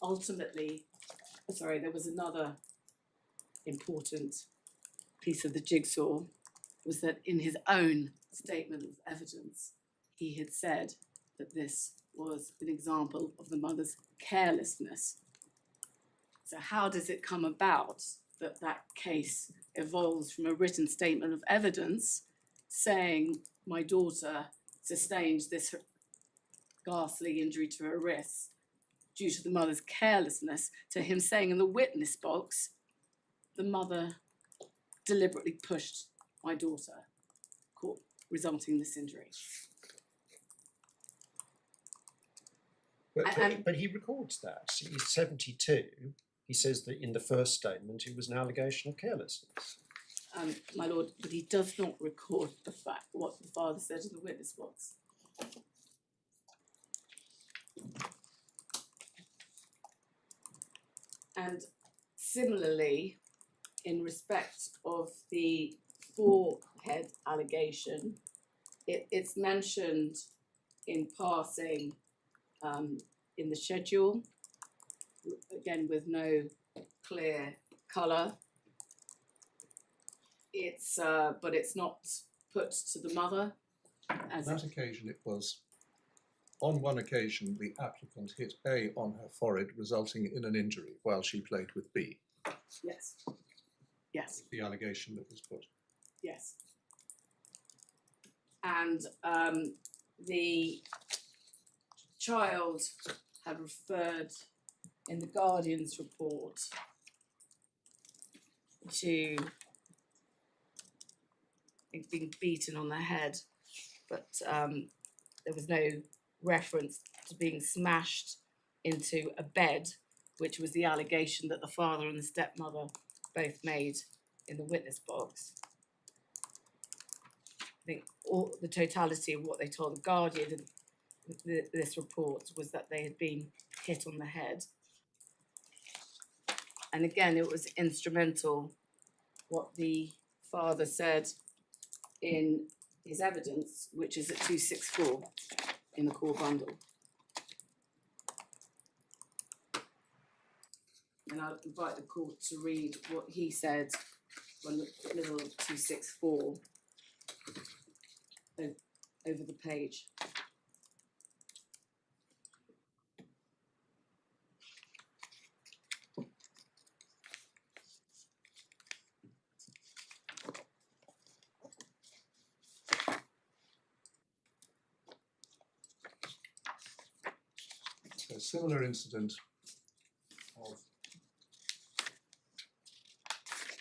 Ultimately, there was another important piece of the jigsaw, was that in his own statement of evidence, he had said that this was an example of the mother's carelessness. So how does it come about that that case evolves from a written statement of evidence saying my daughter sustained this ghastly injury to her wrists due to the mother's carelessness, to him saying in the witness box, the mother deliberately pushed my daughter, resulting in this injury. But he records that. He's 72. He says that in the first statement it was an allegation of carelessness. My lord, but he does not record the fact what the father said in the witness box. And similarly, in respect of the forehead allegation, it's mentioned in passing in the schedule, again with no clear colour. It's but it's not put to the mother. On that occasion, it was, on one occasion, the applicant hit A on her forehead, resulting in an injury while she played with B. Yes. Yes. The allegation that was put. Yes. And the child had referred in the Guardian's report to being beaten on the head, but there was no reference to being smashed into a bed, which was the allegation that the father and the stepmother both made in the witness box. I think all the totality of what they told the Guardian in this report was that they had been hit on the head. And again, it was instrumental what the father said in his evidence, which is at 264 in the core bundle. And I'd invite the court to read what he said on the middle of 264 over the page. a similar incident of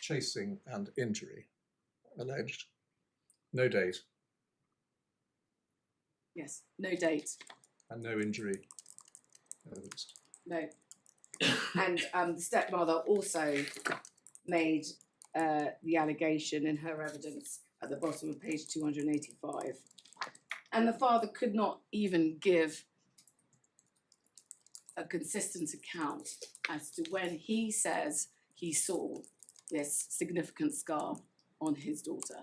chasing and injury alleged. No date Yes, no date, and no injury evidenced. no. And the stepmother also made the allegation in her evidence at the bottom of page 285. And the father could not even give a consistent account as to when he says he saw this significant scar on his daughter,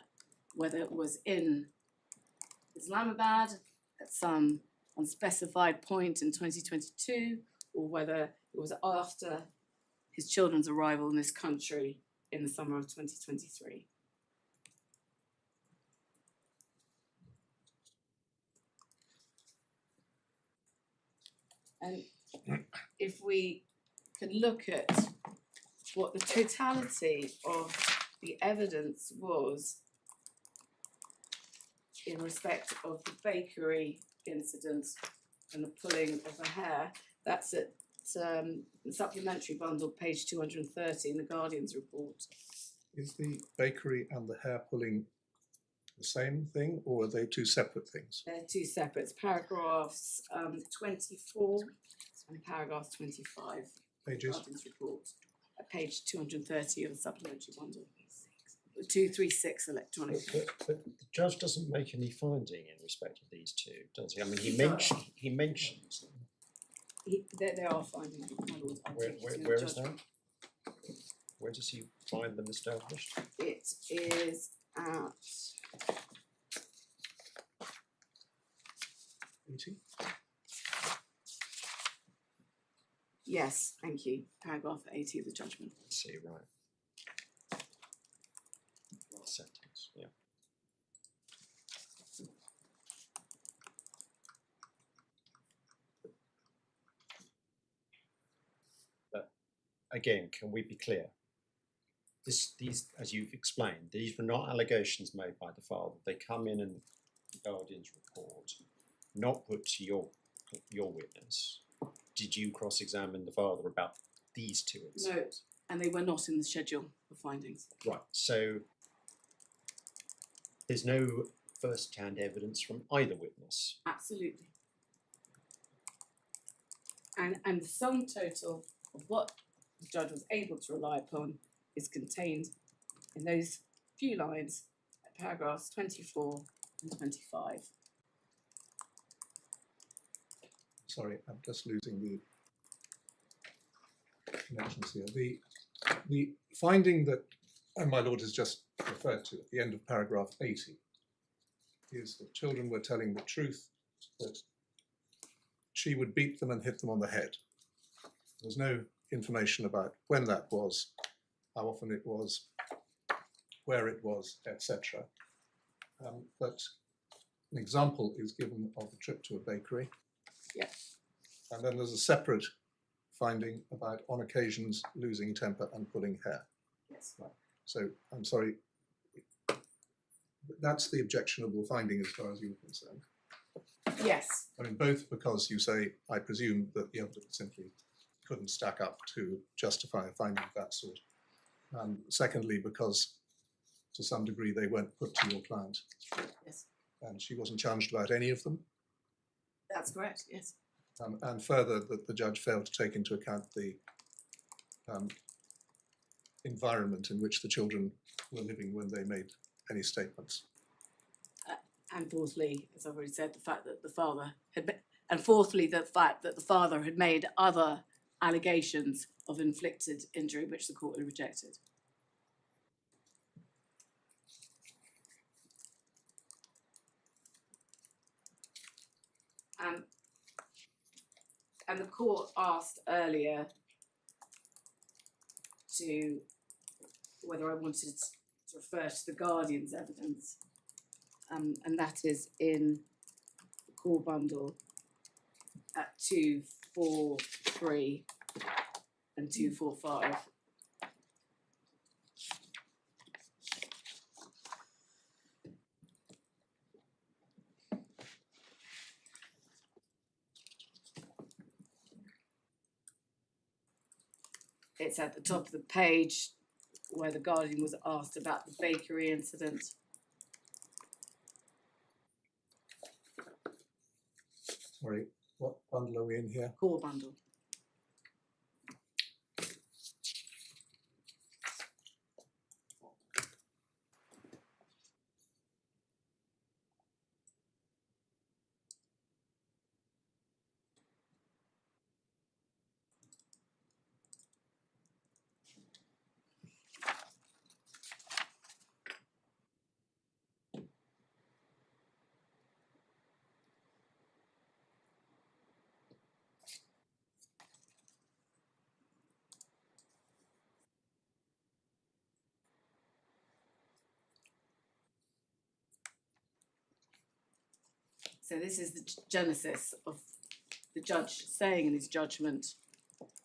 whether it was in Islamabad at some unspecified point in 2022, or whether it was after his children's arrival in this country in the summer of 2023. And if we can look at what the totality of the evidence was in respect of the bakery incident and the pulling of the hair, that's at the supplementary bundle, page 230 in the Guardian's report. Is the bakery and the hair pulling the same thing, or are they two separate things? They're two separate. It's paragraphs 24 and paragraph 25. Pages? Guardian's report at page 230 of the supplementary bundle. 236 electronic. But the judge doesn't make any finding in respect of these two, does he? I mean, he mentions them. There are findings, my lord. Where is that? Where does he find them established? It is at 80? yes, thank you. Paragraph 80 of the judgment. Let's see, right. Last sentence, yeah. But again, can we be clear? These, as you've explained, these were not allegations made by the father. They come in the Guardian's report, not put to your witness. Did you cross-examine the father about these two incidents? No, and they were not in the schedule of findings. Right, so there's no first-hand evidence from either witness. Absolutely. And the sum total of what the judge was able to rely upon is contained in those few lines at paragraphs 24 and 25. Sorry, I'm just losing the connections here. The finding that my lord has just referred to at the end of paragraph 80 is that children were telling the truth, that she would beat them and hit them on the head. There's no information about when that was, how often it was, where it was, etc. But an example is given of a trip to a bakery. Yes. And then there's a separate finding about, on occasions, losing temper and pulling hair. Yes. Right. So, I'm sorry, that's the objectionable finding as far as you're concerned. Yes. I mean, both because you say, I presume that the evidence simply couldn't stack up to justify a finding of that sort. And secondly, because to some degree they weren't put to your client. Yes. And she wasn't challenged about any of them. That's correct. Yes. And further, that the judge failed to take into account the environment in which the children were living when they made any statements. And fourthly, as I've already said, the fact that the father and fourthly, the fact that the father had made other allegations of inflicted injury, which the court had rejected. And the court asked earlier to whether I wanted to refer to the Guardian's evidence, and that is in the core bundle at 243 and 245. it's at the top of the page where the Guardian was asked about the bakery incident. Sorry, what bundle are we in here? Core bundle. So this is the genesis of the judge saying in his judgment,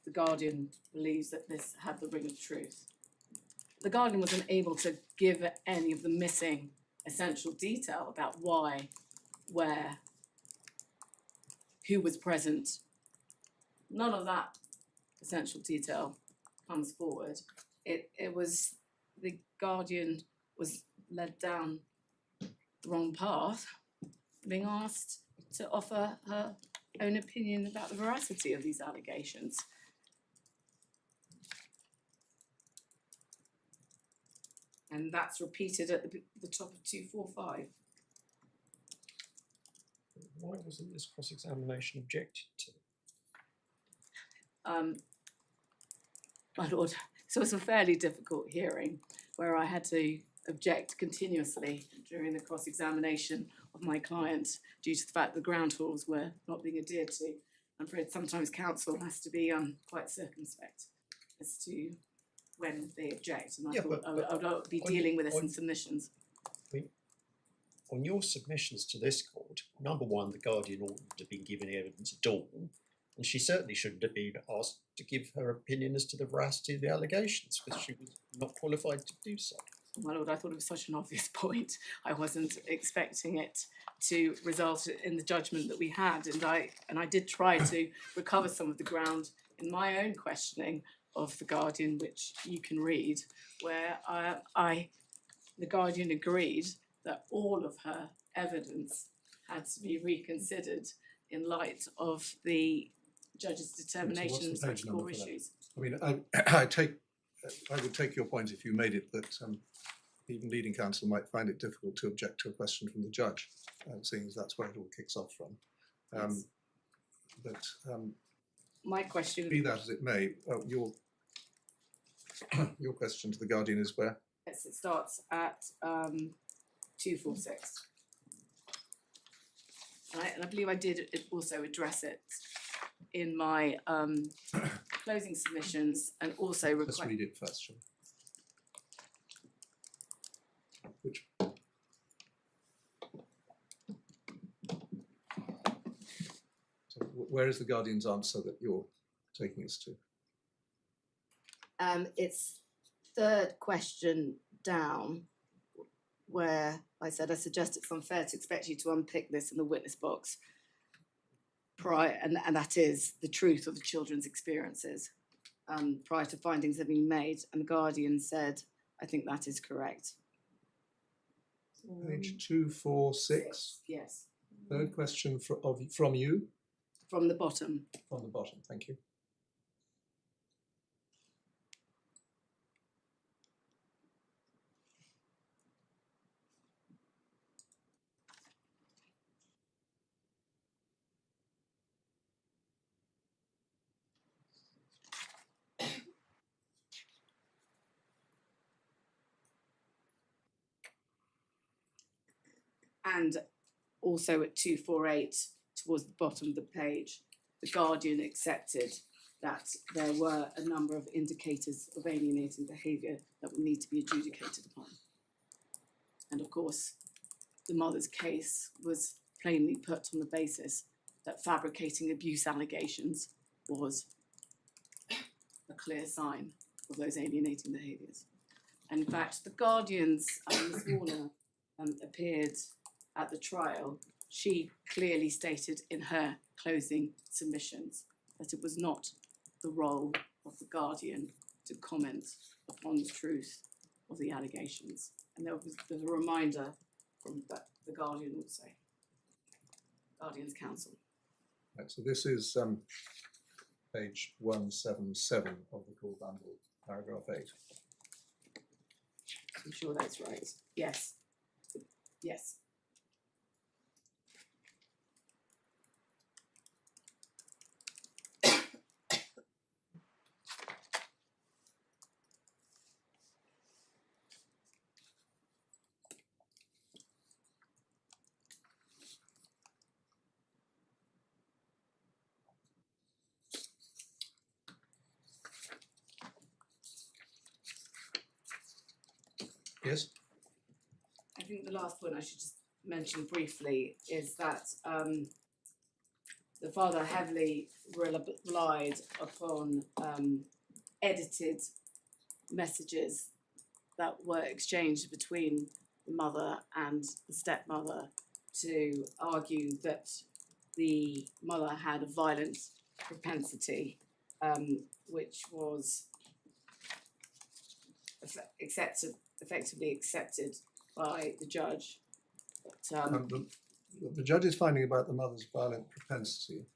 the Guardian believes that this had the ring of truth. The Guardian was unable to give any of the missing essential detail about why, where, who was present. None of that essential detail comes forward. It was, the Guardian was led down the wrong path, being asked to offer her own opinion about the veracity of these allegations. And that's repeated at the top of 245. Why wasn't this cross-examination objected to? My lord, so it was a fairly difficult hearing where I had to object continuously during the cross-examination of my client due to the fact the ground rules were not being adhered to. I'm afraid sometimes counsel has to be quite circumspect as to when they object, and I thought I would be dealing with this in submissions. On your submissions to this court, number one, the Guardian oughtn't to have been given evidence at all, and she certainly shouldn't have been asked to give her opinion as to the veracity of the allegations, because she was not qualified to do so. My lord, I thought it was such an obvious point. I wasn't expecting it to result in the judgment that we had, and I did try to recover some of the ground in my own questioning of the Guardian, which you can read, where the Guardian agreed that all of her evidence had to be reconsidered in light of the judge's determination of such core issues. I mean, I would take your point if you made it that even leading counsel might find it difficult to object to a question from the judge, seeing as that's where it all kicks off from. Yes. But My question, be that as it may, your question to the Guardian is where? yes, it starts at 246. And I believe I did also address it in my closing submissions, and also Let's read it first, shall we? Which? So where is the Guardian's answer that you're taking us to? It's third question down, where I said I suggest it's unfair to expect you to unpick this in the witness box prior, and that is the truth of the children's experiences prior to findings having been made. And the Guardian said, I think that is correct. Page 246. Yes, Third question from you. from the bottom. From the bottom, thank you. And also at 248, towards the bottom of the page, the Guardian accepted that there were a number of indicators of alienating behaviour that would need to be adjudicated upon. And of course, the mother's case was plainly put on the basis that fabricating abuse allegations was a clear sign of those alienating behaviours. And in fact, the Guardian's Ms. Warner appeared at the trial. She clearly stated in her closing submissions that it was not the role of the Guardian to comment upon the truth of the allegations. And there's a reminder from the Guardian also, Guardian's Council. Right, so this is page 177 of the call bundle, paragraph 8. I'm sure that's right. Yes. Yes. Yes? I think the last point I should just mention briefly is that the father heavily relied upon edited messages that were exchanged between the mother and the stepmother to argue that the mother had a violent propensity, which was effectively accepted by the judge. But, The judge's finding about the mother's violent propensity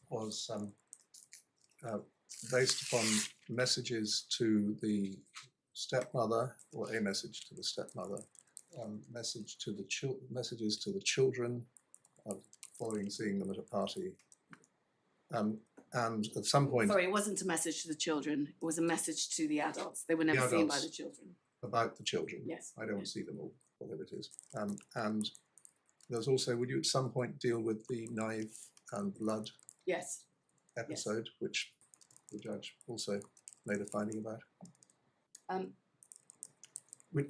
was based upon messages to the stepmother, or a message to the stepmother, messages to the children, following seeing them at a party, and at some point sorry, it wasn't a message to the children, it was a message to the adults. They were never seen by adults. the children. about the children. Yes. I don't see them all, whatever it is. And there's also, would you at some point deal with the knife and blood Yes. episode, which the judge also made a finding about?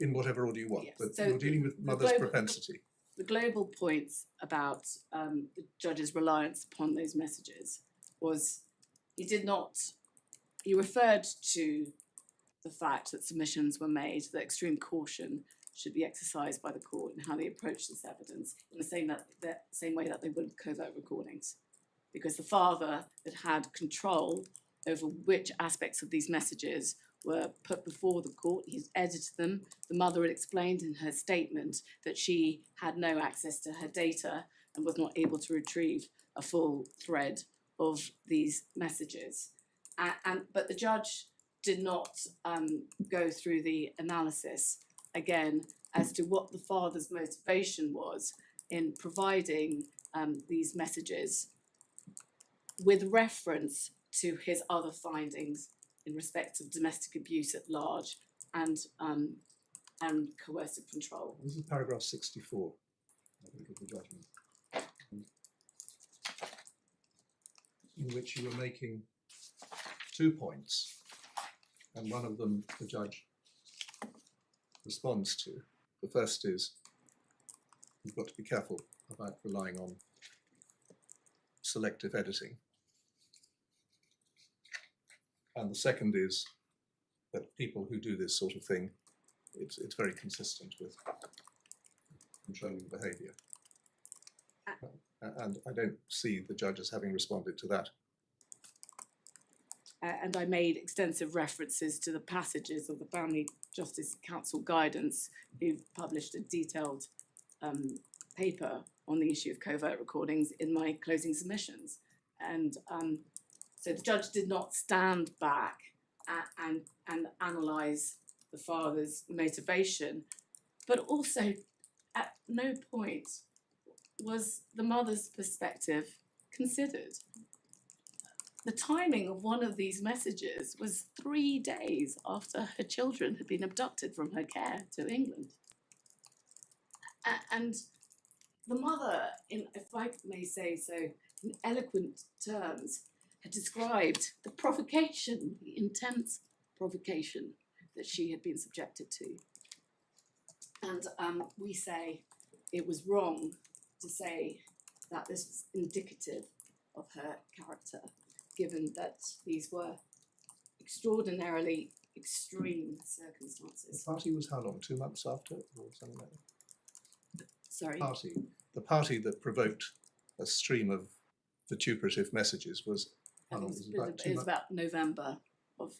In whatever order you want, Yes. but So you're dealing with mother's global- propensity. The global points about the judge's reliance upon those messages was he referred to the fact that submissions were made, that extreme caution should be exercised by the court in how they approach this evidence, in the same way that they would with covert recordings. Because the father had control over which aspects of these messages were put before the court. He's edited them. The mother had explained in her statement that she had no access to her data and was not able to retrieve a full thread of these messages. But the judge did not go through the analysis again as to what the father's motivation was in providing these messages with reference to his other findings in respect of domestic abuse at large and coercive control. This is paragraph 64, I think, of the judgment, in which you were making 2 points, and one of them the judge responds to. The first is, you've got to be careful about relying on selective editing. And the second is that people who do this sort of thing, it's very consistent with controlling behaviour. And I don't see the judge as having responded to that. And I made extensive references to the passages of the Family Justice Council guidance, who've published a detailed paper on the issue of covert recordings in my closing submissions. And so the judge did not stand back and analyse the father's motivation, but also at no point was the mother's perspective considered. The timing of one of these messages was 3 days after her children had been abducted from her care to England. And the mother, if I may say so, in eloquent terms, had described the provocation, the intense provocation that she had been subjected to. And we say it was wrong to say that this was indicative of her character, given that these were extraordinarily extreme circumstances. The party was how long? 2 months after, or something like that? Sorry. The party that provoked a stream of vituperative messages was, how long? It Was it about 2 was months? about November of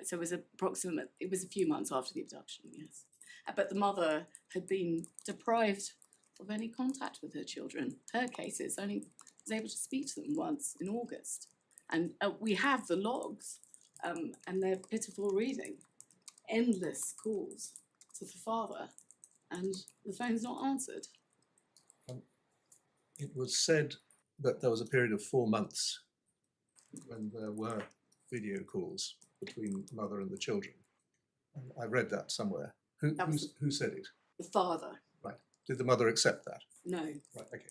so it was it was a few months after the abduction, yes. But the mother had been deprived of any contact with her children. Her cases only was able to speak to them once in August. And we have the logs, and they're pitiful reading. Endless calls to the father, and the phone's not answered. It was said that there was a period of 4 months when there were video calls between mother and the children. I read that somewhere. Who said it? The father, Right. Did the mother accept that? no. Right. Okay.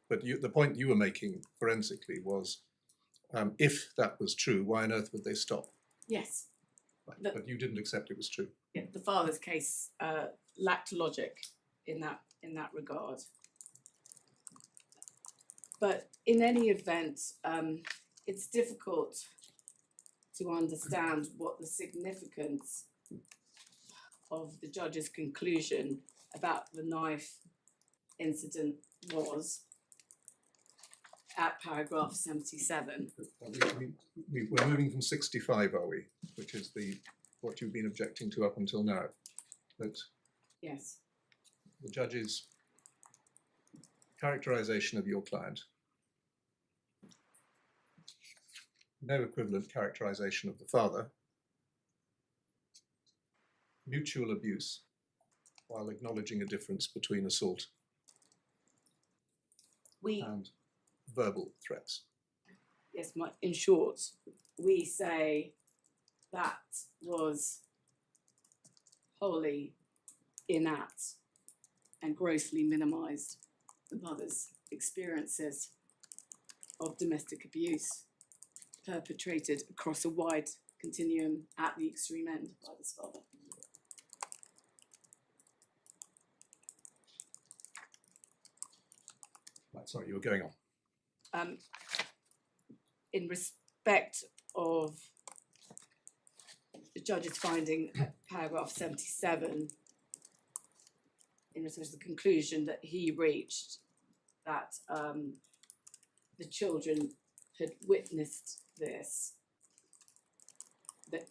But the point you were making forensically was, if that was true, why on earth would they stop? Yes, Right. The- But you didn't accept it was true. yeah, the father's case lacked logic in that regard. But in any event, it's difficult to understand what the significance of the judge's conclusion about the knife incident was at paragraph 77. We're moving from 65, are we? Which is what you've been objecting to up until now. That Yes, the judge's characterization of your client, no equivalent characterization of the father, mutual abuse, while acknowledging a difference between assault we and verbal threats. yes, in short, we say that was wholly inapt and grossly minimised the mother's experiences of domestic abuse perpetrated across a wide continuum at the extreme end by this father. Right, sorry, you were going on. In respect of the judge's finding at paragraph 77, in respect to the conclusion that he reached that the children had witnessed this, that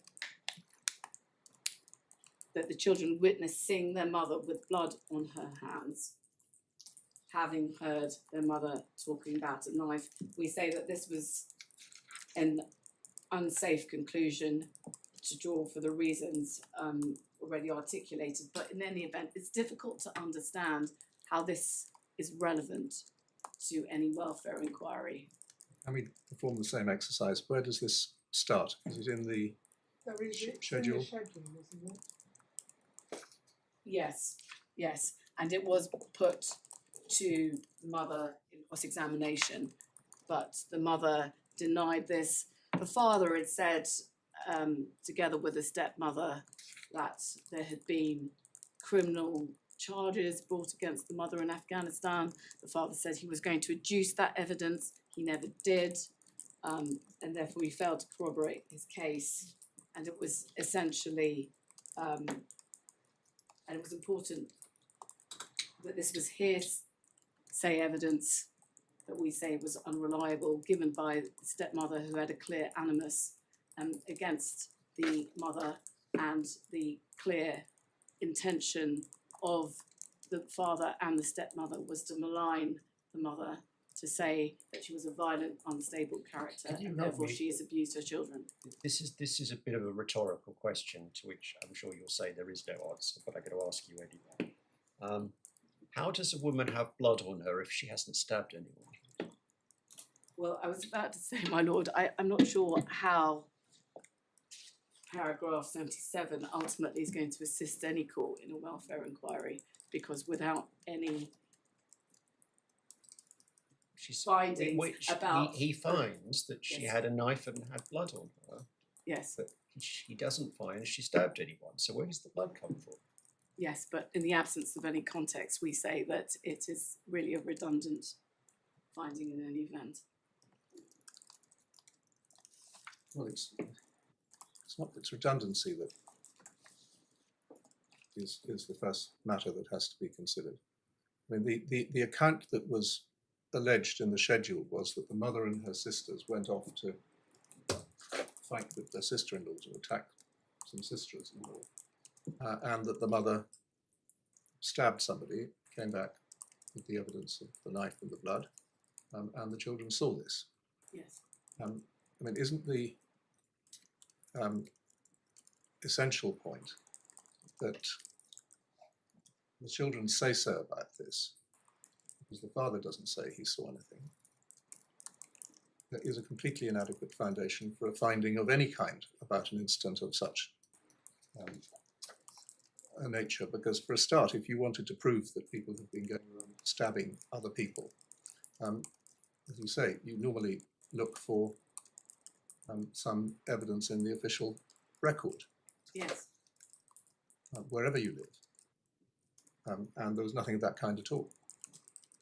the children witnessed seeing their mother with blood on her hands, having heard their mother talking about a knife. We say that this was an unsafe conclusion to draw for the reasons already articulated, but in any event, it's difficult to understand how this is relevant to any welfare inquiry. Can we perform the same exercise? Where does this start? Is it in the There is it in schedule? the schedule, isn't it? Yes, yes, and it was put to the mother in cross-examination, but the mother denied this. The father had said, together with the stepmother, that there had been criminal charges brought against the mother in Afghanistan. The father said he was going to adduce that evidence. He never did, and therefore he failed to corroborate his case. And it was essentially, and it was important that this was hearsay evidence that we say was unreliable, given by the stepmother who had a clear animus against the mother, and the clear intention of the father and the stepmother was to malign the mother, to say that she was a violent, unstable character, Can you and help therefore me? she has abused her children. This is a bit of a rhetorical question to which I'm sure you'll say there is no answer, but I'm going to ask you anyway. How does a woman have blood on her if she hasn't stabbed anyone? Well, I was about to say, my lord, I'm not sure how paragraph 77 ultimately is going to assist any court in a welfare inquiry, because without any findings about... He finds that she Yes. had a knife and had blood on her, Yes, but he doesn't find she stabbed anyone. So where does the blood come from? yes, but in the absence of any context, we say that it is really a redundant finding in any event. Well, it's not its redundancy that is the first matter that has to be considered. I mean, the account that was alleged in the schedule was that the mother and her sisters went off to fight with their sister-in-laws and attack some sisters-in-law, and that the mother stabbed somebody, came back with the evidence of the knife and the blood, and the children saw this. Yes. I mean, isn't the essential point that the children say so about this, because the father doesn't say he saw anything, there is a completely inadequate foundation for a finding of any kind about an incident of such a nature? Because for a start, if you wanted to prove that people have been going around stabbing other people, as you say, you normally look for some evidence in the official record, Yes. wherever you live. And there was nothing of that kind at all.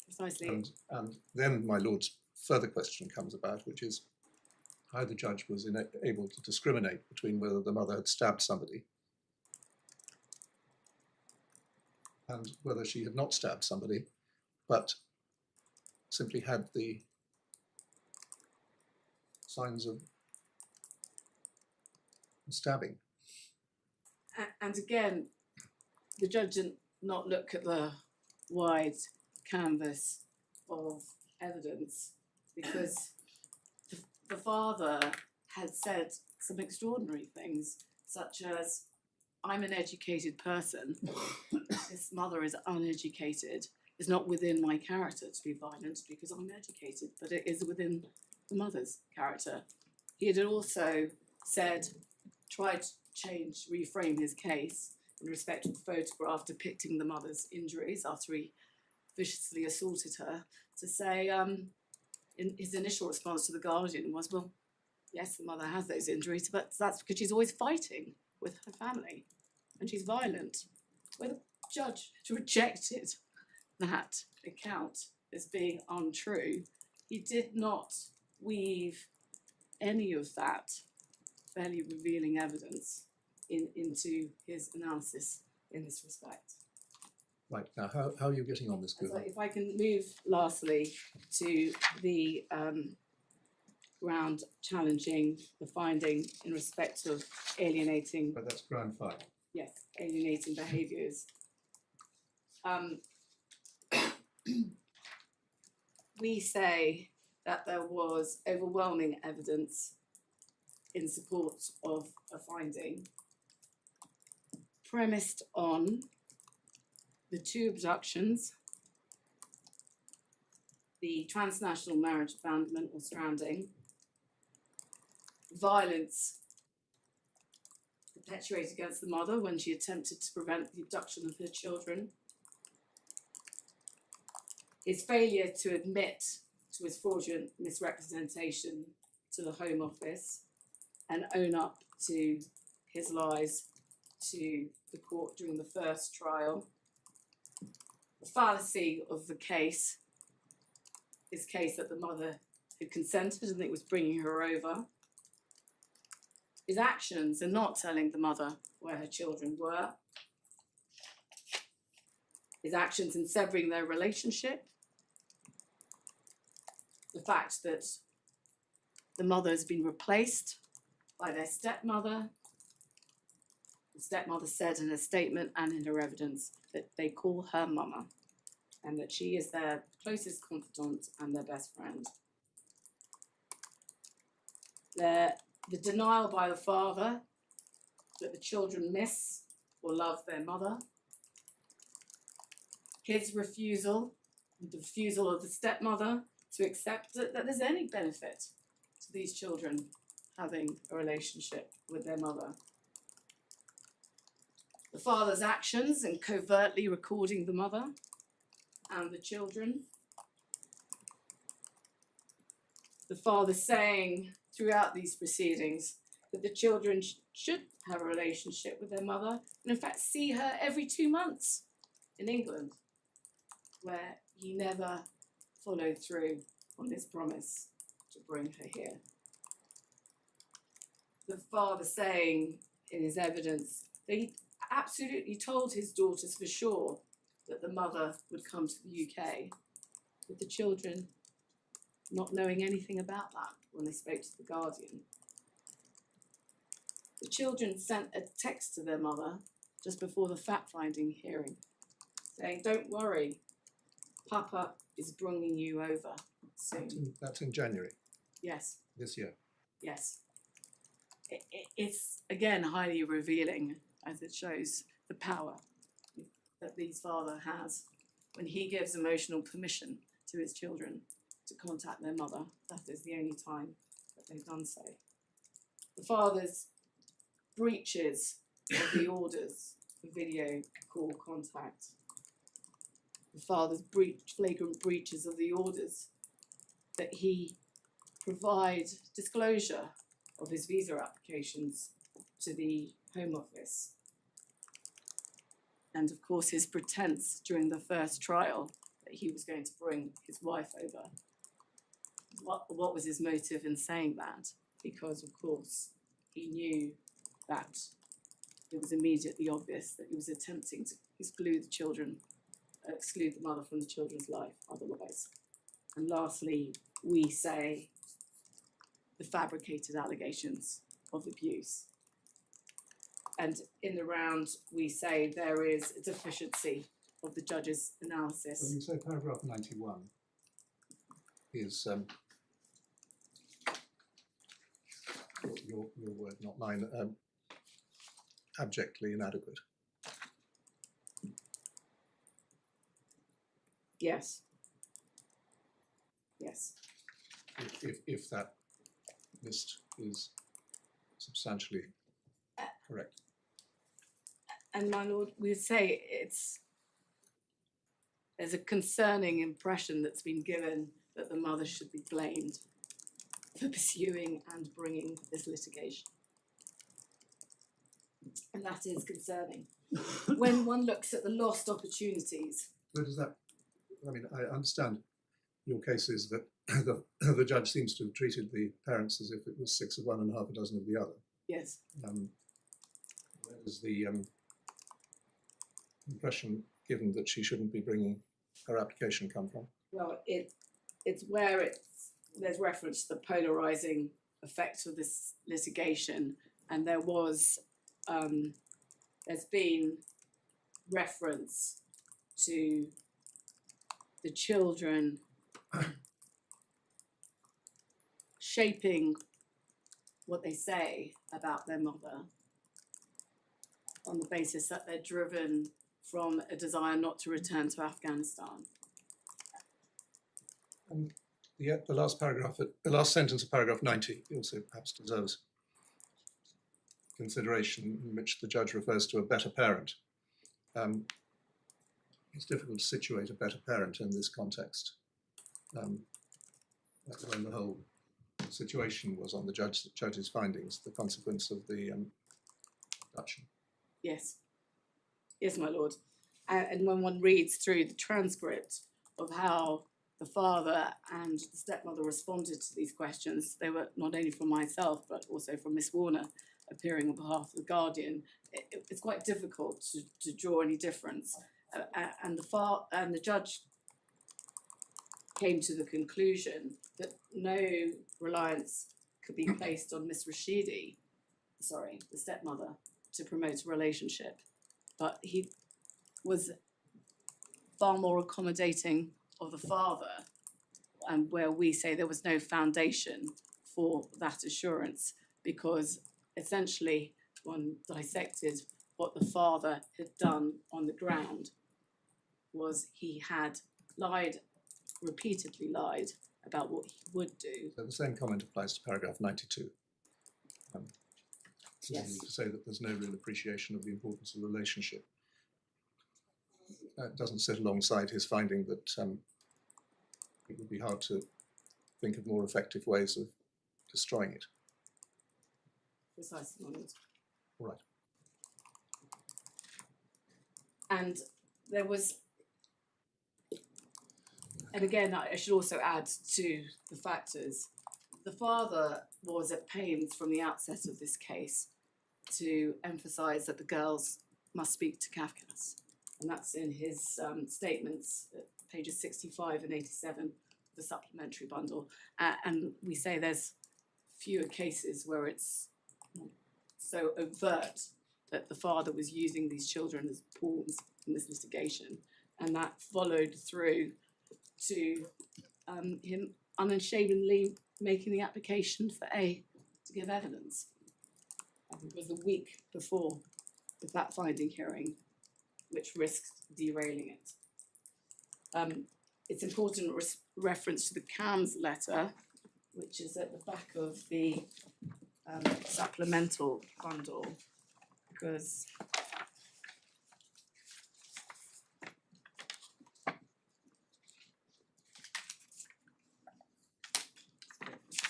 Precisely. And then my Lord's further question comes about, which is how the judge was able to discriminate between whether the mother had stabbed somebody and whether she had not stabbed somebody, but simply had the signs of stabbing. And again, the judge did not look at the wide canvas of evidence, because the father had said some extraordinary things, such as, I'm an educated person, this mother is uneducated. It's not within my character to be violent because I'm educated, but it is within the mother's character. He had also said, tried to reframe his case in respect of the photograph depicting the mother's injuries after he viciously assaulted her, to say, in his initial response to the Guardian was, well, yes, the mother has those injuries, but that's because she's always fighting with her family and she's violent. Where the judge rejected that account as being untrue, he did not weave any of that fairly revealing evidence into his analysis in this respect. Right, now how are you getting on this, So Guru? if I can move lastly to the ground challenging the finding in respect of alienating, But that's ground 5. yes, alienating behaviours. We say that there was overwhelming evidence in support of a finding premised on the 2 abductions, the transnational marriage abandonment or stranding, violence perpetuated against the mother when she attempted to prevent the abduction of her children, his failure to admit to his fraudulent misrepresentation to the Home Office and own up to his lies to the court during the first trial, the fallacy of the case, his case that the mother had consented and it was bringing her over, his actions in not telling the mother where her children were, his actions in severing their relationship, the fact that the mother has been replaced by their stepmother. The stepmother said in her statement and in her evidence that they call her mama and that she is their closest confidant and their best friend. The denial by the father that the children miss or love their mother. His refusal, the refusal of the stepmother to accept that there's any benefit to these children having a relationship with their mother. The father's actions in covertly recording the mother and the children. The father saying throughout these proceedings that the children should have a relationship with their mother and in fact see her every 2 months in England, where he never followed through on his promise to bring her here. The father saying in his evidence that he absolutely told his daughters for sure that the mother would come to the UK, with the children not knowing anything about that when they spoke to the Guardian. The children sent a text to their mother just before the fact-finding hearing, saying, "Don't worry, Papa is bringing you over soon." That's in January Yes, this year. yes. It's again highly revealing, as it shows the power that this father has when he gives emotional permission to his children to contact their mother. That is the only time that they've done so. The father's breaches of the orders for video call contact. The father's flagrant breaches of the orders that he provide disclosure of his visa applications to the Home Office. And of course his pretense during the first trial that he was going to bring his wife over. What was his motive in saying that? Because of course he knew that it was immediately obvious that he was attempting to exclude the mother from the children's life otherwise. And lastly, we say the fabricated allegations of abuse. And in the round, we say there is a deficiency of the judge's When analysis. you say paragraph 91 is your word, not mine, abjectly inadequate. Yes. Yes. If that list is substantially correct. And my lord, we say there's a concerning impression that's been given that the mother should be blamed for pursuing and bringing this litigation. And that is concerning. When one looks at the lost opportunities, Where does that, I mean, I understand your case is that the judge seems to have treated the parents as if it was 6 of one and half a dozen of the other. yes, Where does the impression given that she shouldn't be bringing her application come from? well, it's where there's reference to the polarizing effect of this litigation, and there's been reference to the children shaping what they say about their mother on the basis that they're driven from a desire not to return to Afghanistan. And the last paragraph, the last sentence of paragraph 90 also perhaps deserves consideration, in which the judge refers to a better parent. It's difficult to situate a better parent in this context, when the whole situation was on the judge's findings, the consequence of the abduction. Yes, yes, my lord. And when one reads through the transcript of how the father and the stepmother responded to these questions, they were not only from myself, but also from Miss Warner, appearing on behalf of the Guardian. It's quite difficult to draw any difference. And the judge came to the conclusion that no reliance could be placed on Miss Rashidi, the stepmother, to promote a relationship. But he was far more accommodating of the father, and where we say there was no foundation for that assurance, because essentially one dissected what the father had done on the ground was he had repeatedly lied about what he would do. So the same comment applies to paragraph 92. Yes. To say that there's no real appreciation of the importance of the relationship. It doesn't sit alongside his finding that it would be hard to think of more effective ways of destroying it. Precisely, my lord. All right. And there was, and again, I should also add to the factors, the father was at pains from the outset of this case to emphasise that the girls must speak to Kafkas. And that's in his statements at pages 65 and 87 of the supplementary bundle. And we say there's fewer cases where it's so overt that the father was using these children as pawns in this litigation, and that followed through to him unashamedly making the application for A to give evidence. I think it was the week before the fact-finding hearing, which risked derailing it. It's important reference to the CAMS letter, which is at the back of the supplemental bundle, because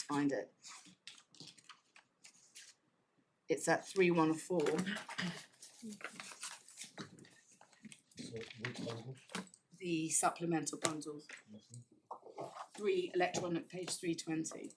find it. It's at 314. The supplemental bundle. 3 electronic, page 320.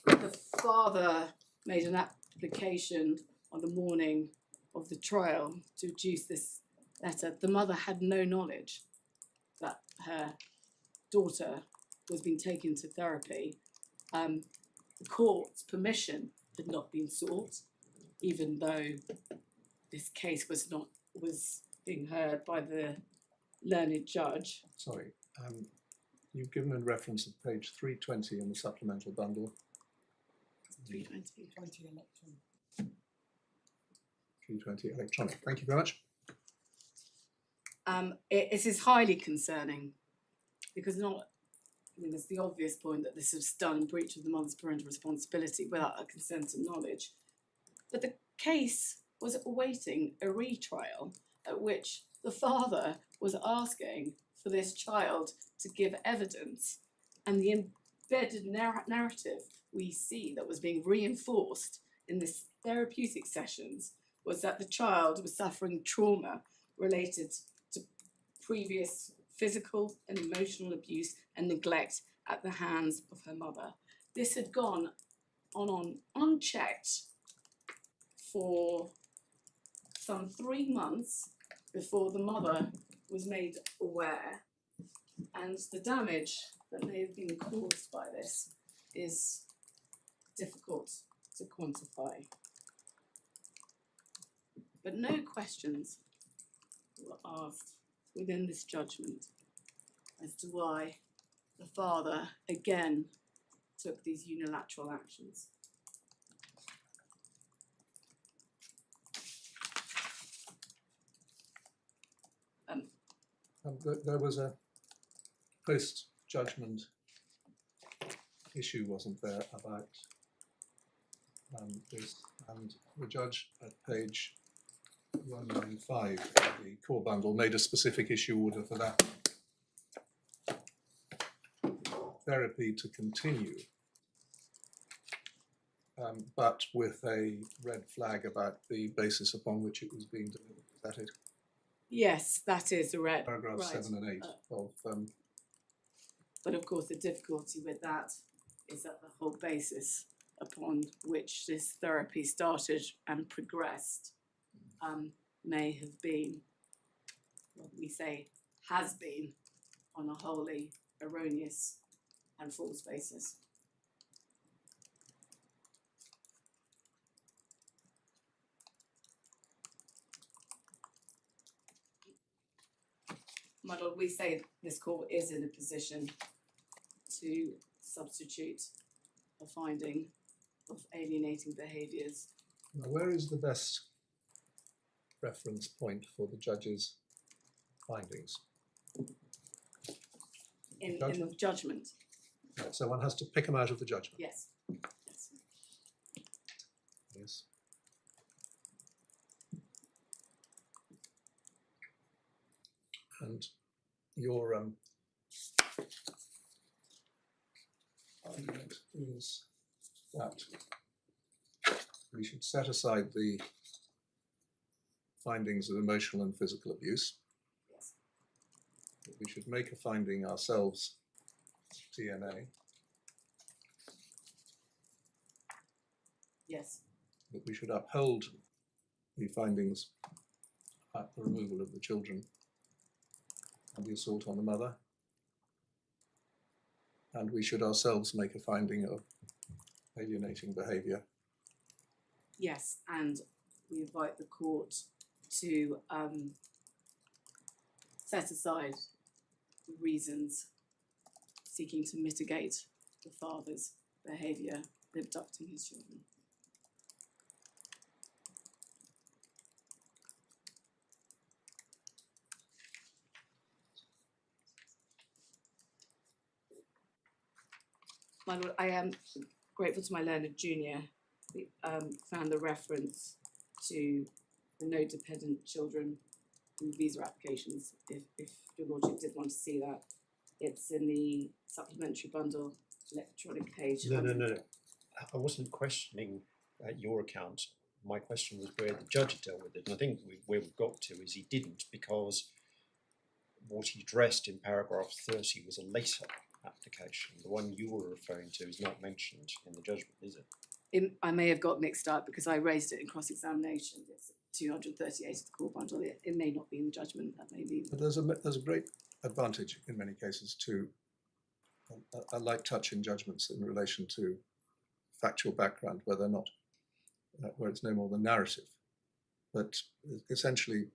The father made an application on the morning of the trial to produce this letter. The mother had no knowledge that her daughter was being taken to therapy. The court's permission had not been sought, even though this case was being heard by the learned judge. Sorry, you've given a reference of page 320 in the supplemental bundle. 320. 20 election. 320 electronic. Thank you very much. It is highly concerning because there's the obvious point that this was done in breach of the mother's parental responsibility without her consent and knowledge. But the case was awaiting a retrial at which the father was asking for this child to give evidence, and the embedded narrative we see that was being reinforced in this therapeutic sessions was that the child was suffering trauma related to previous physical and emotional abuse and neglect at the hands of her mother. This had gone on unchecked for some 3 months before the mother was made aware, and the damage that may have been caused by this is difficult to quantify. But no questions were asked within this judgment as to why the father again took these unilateral actions. There was a post-judgment issue, wasn't there, about this, and the judge at page 195 of the core bundle made a specific issue order for that therapy to continue, but with a red flag about the basis upon which it was being delivered. Is that it? Yes, that is right. Paragraphs 7 and 8 of But of course the difficulty with that is that the whole basis upon which this therapy started and progressed may have been, what we say, has been, on a wholly erroneous and false basis. My lord, we say this court is in a position to substitute a finding of alienating behaviours. now, where is the best reference point for the judge's findings? In the judgment, Right, so one has to pick them out of the judgment. yes. Yes. Yes. And your argument is that we should set aside the findings of emotional and physical abuse. Yes. That we should make a finding ourselves, TNA. Yes. That we should uphold the findings at the removal of the children and the assault on the mother, and we should ourselves make a finding of alienating behaviour. Yes, and we invite the court to set aside the reasons seeking to mitigate the father's behaviour in abducting his children. My lord, I am grateful to my learned junior. We found the reference to the no dependent children in visa applications. If your lordship did want to see that, it's in the supplementary bundle electronic page. No. I wasn't questioning your account. My question was where the judge had dealt with it, and I think where we've got to is he didn't, because what he addressed in paragraph 30 was a later application. The one you were referring to is not mentioned in the judgment, is it? I may have got mixed up because I raised it in cross-examination. It's 238 of the core bundle. It may not be in the judgment. That may be. But there's a great advantage in many cases to a light touch in judgments in relation to factual background, where they're not, where it's no more than narrative. But essentially,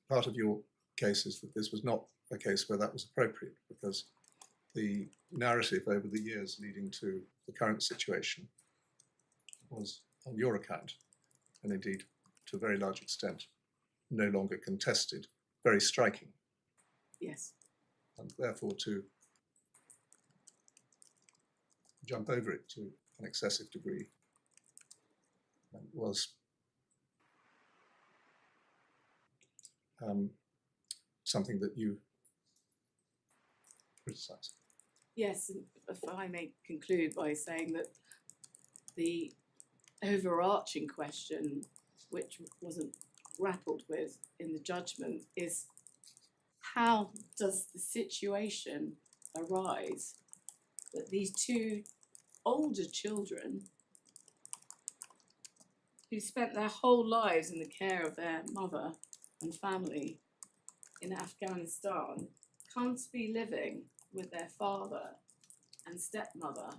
part of your case is that this was not a case where that was appropriate, because the narrative over the years leading to the current situation was on your account, and indeed to a very large extent no longer contested, very striking. Yes. And therefore to jump over it to an excessive degree was something that you criticise. Yes, and if I may conclude by saying that the overarching question, which wasn't grappled with in the judgment, is how does the situation arise that these two older children who spent their whole lives in the care of their mother and family in Afghanistan come to be living with their father and stepmother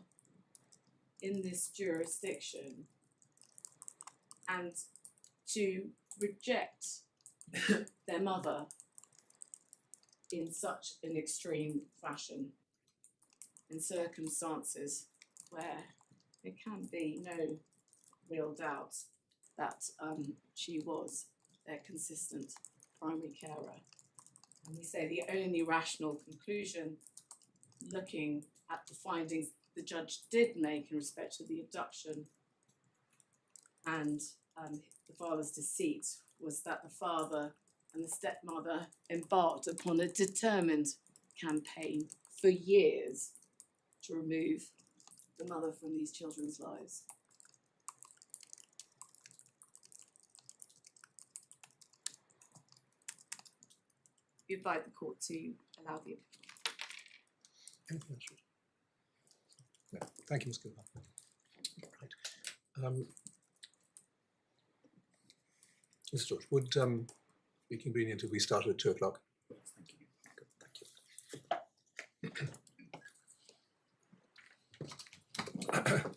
in this jurisdiction, and to reject their mother in such an extreme fashion in circumstances where there can be no real doubt that she was their consistent primary carer. And we say the only rational conclusion, looking at the findings the judge did make in respect to the abduction and the father's deceit, was that the father and the stepmother embarked upon a determined campaign for years to remove the mother from these children's lives. We invite the court to allow the Anything else? No. Thank you, Ms. Gilbert. Right. Mr. George, would be convenient if we started at 2 o'clock? Yes, thank you. Good, thank you.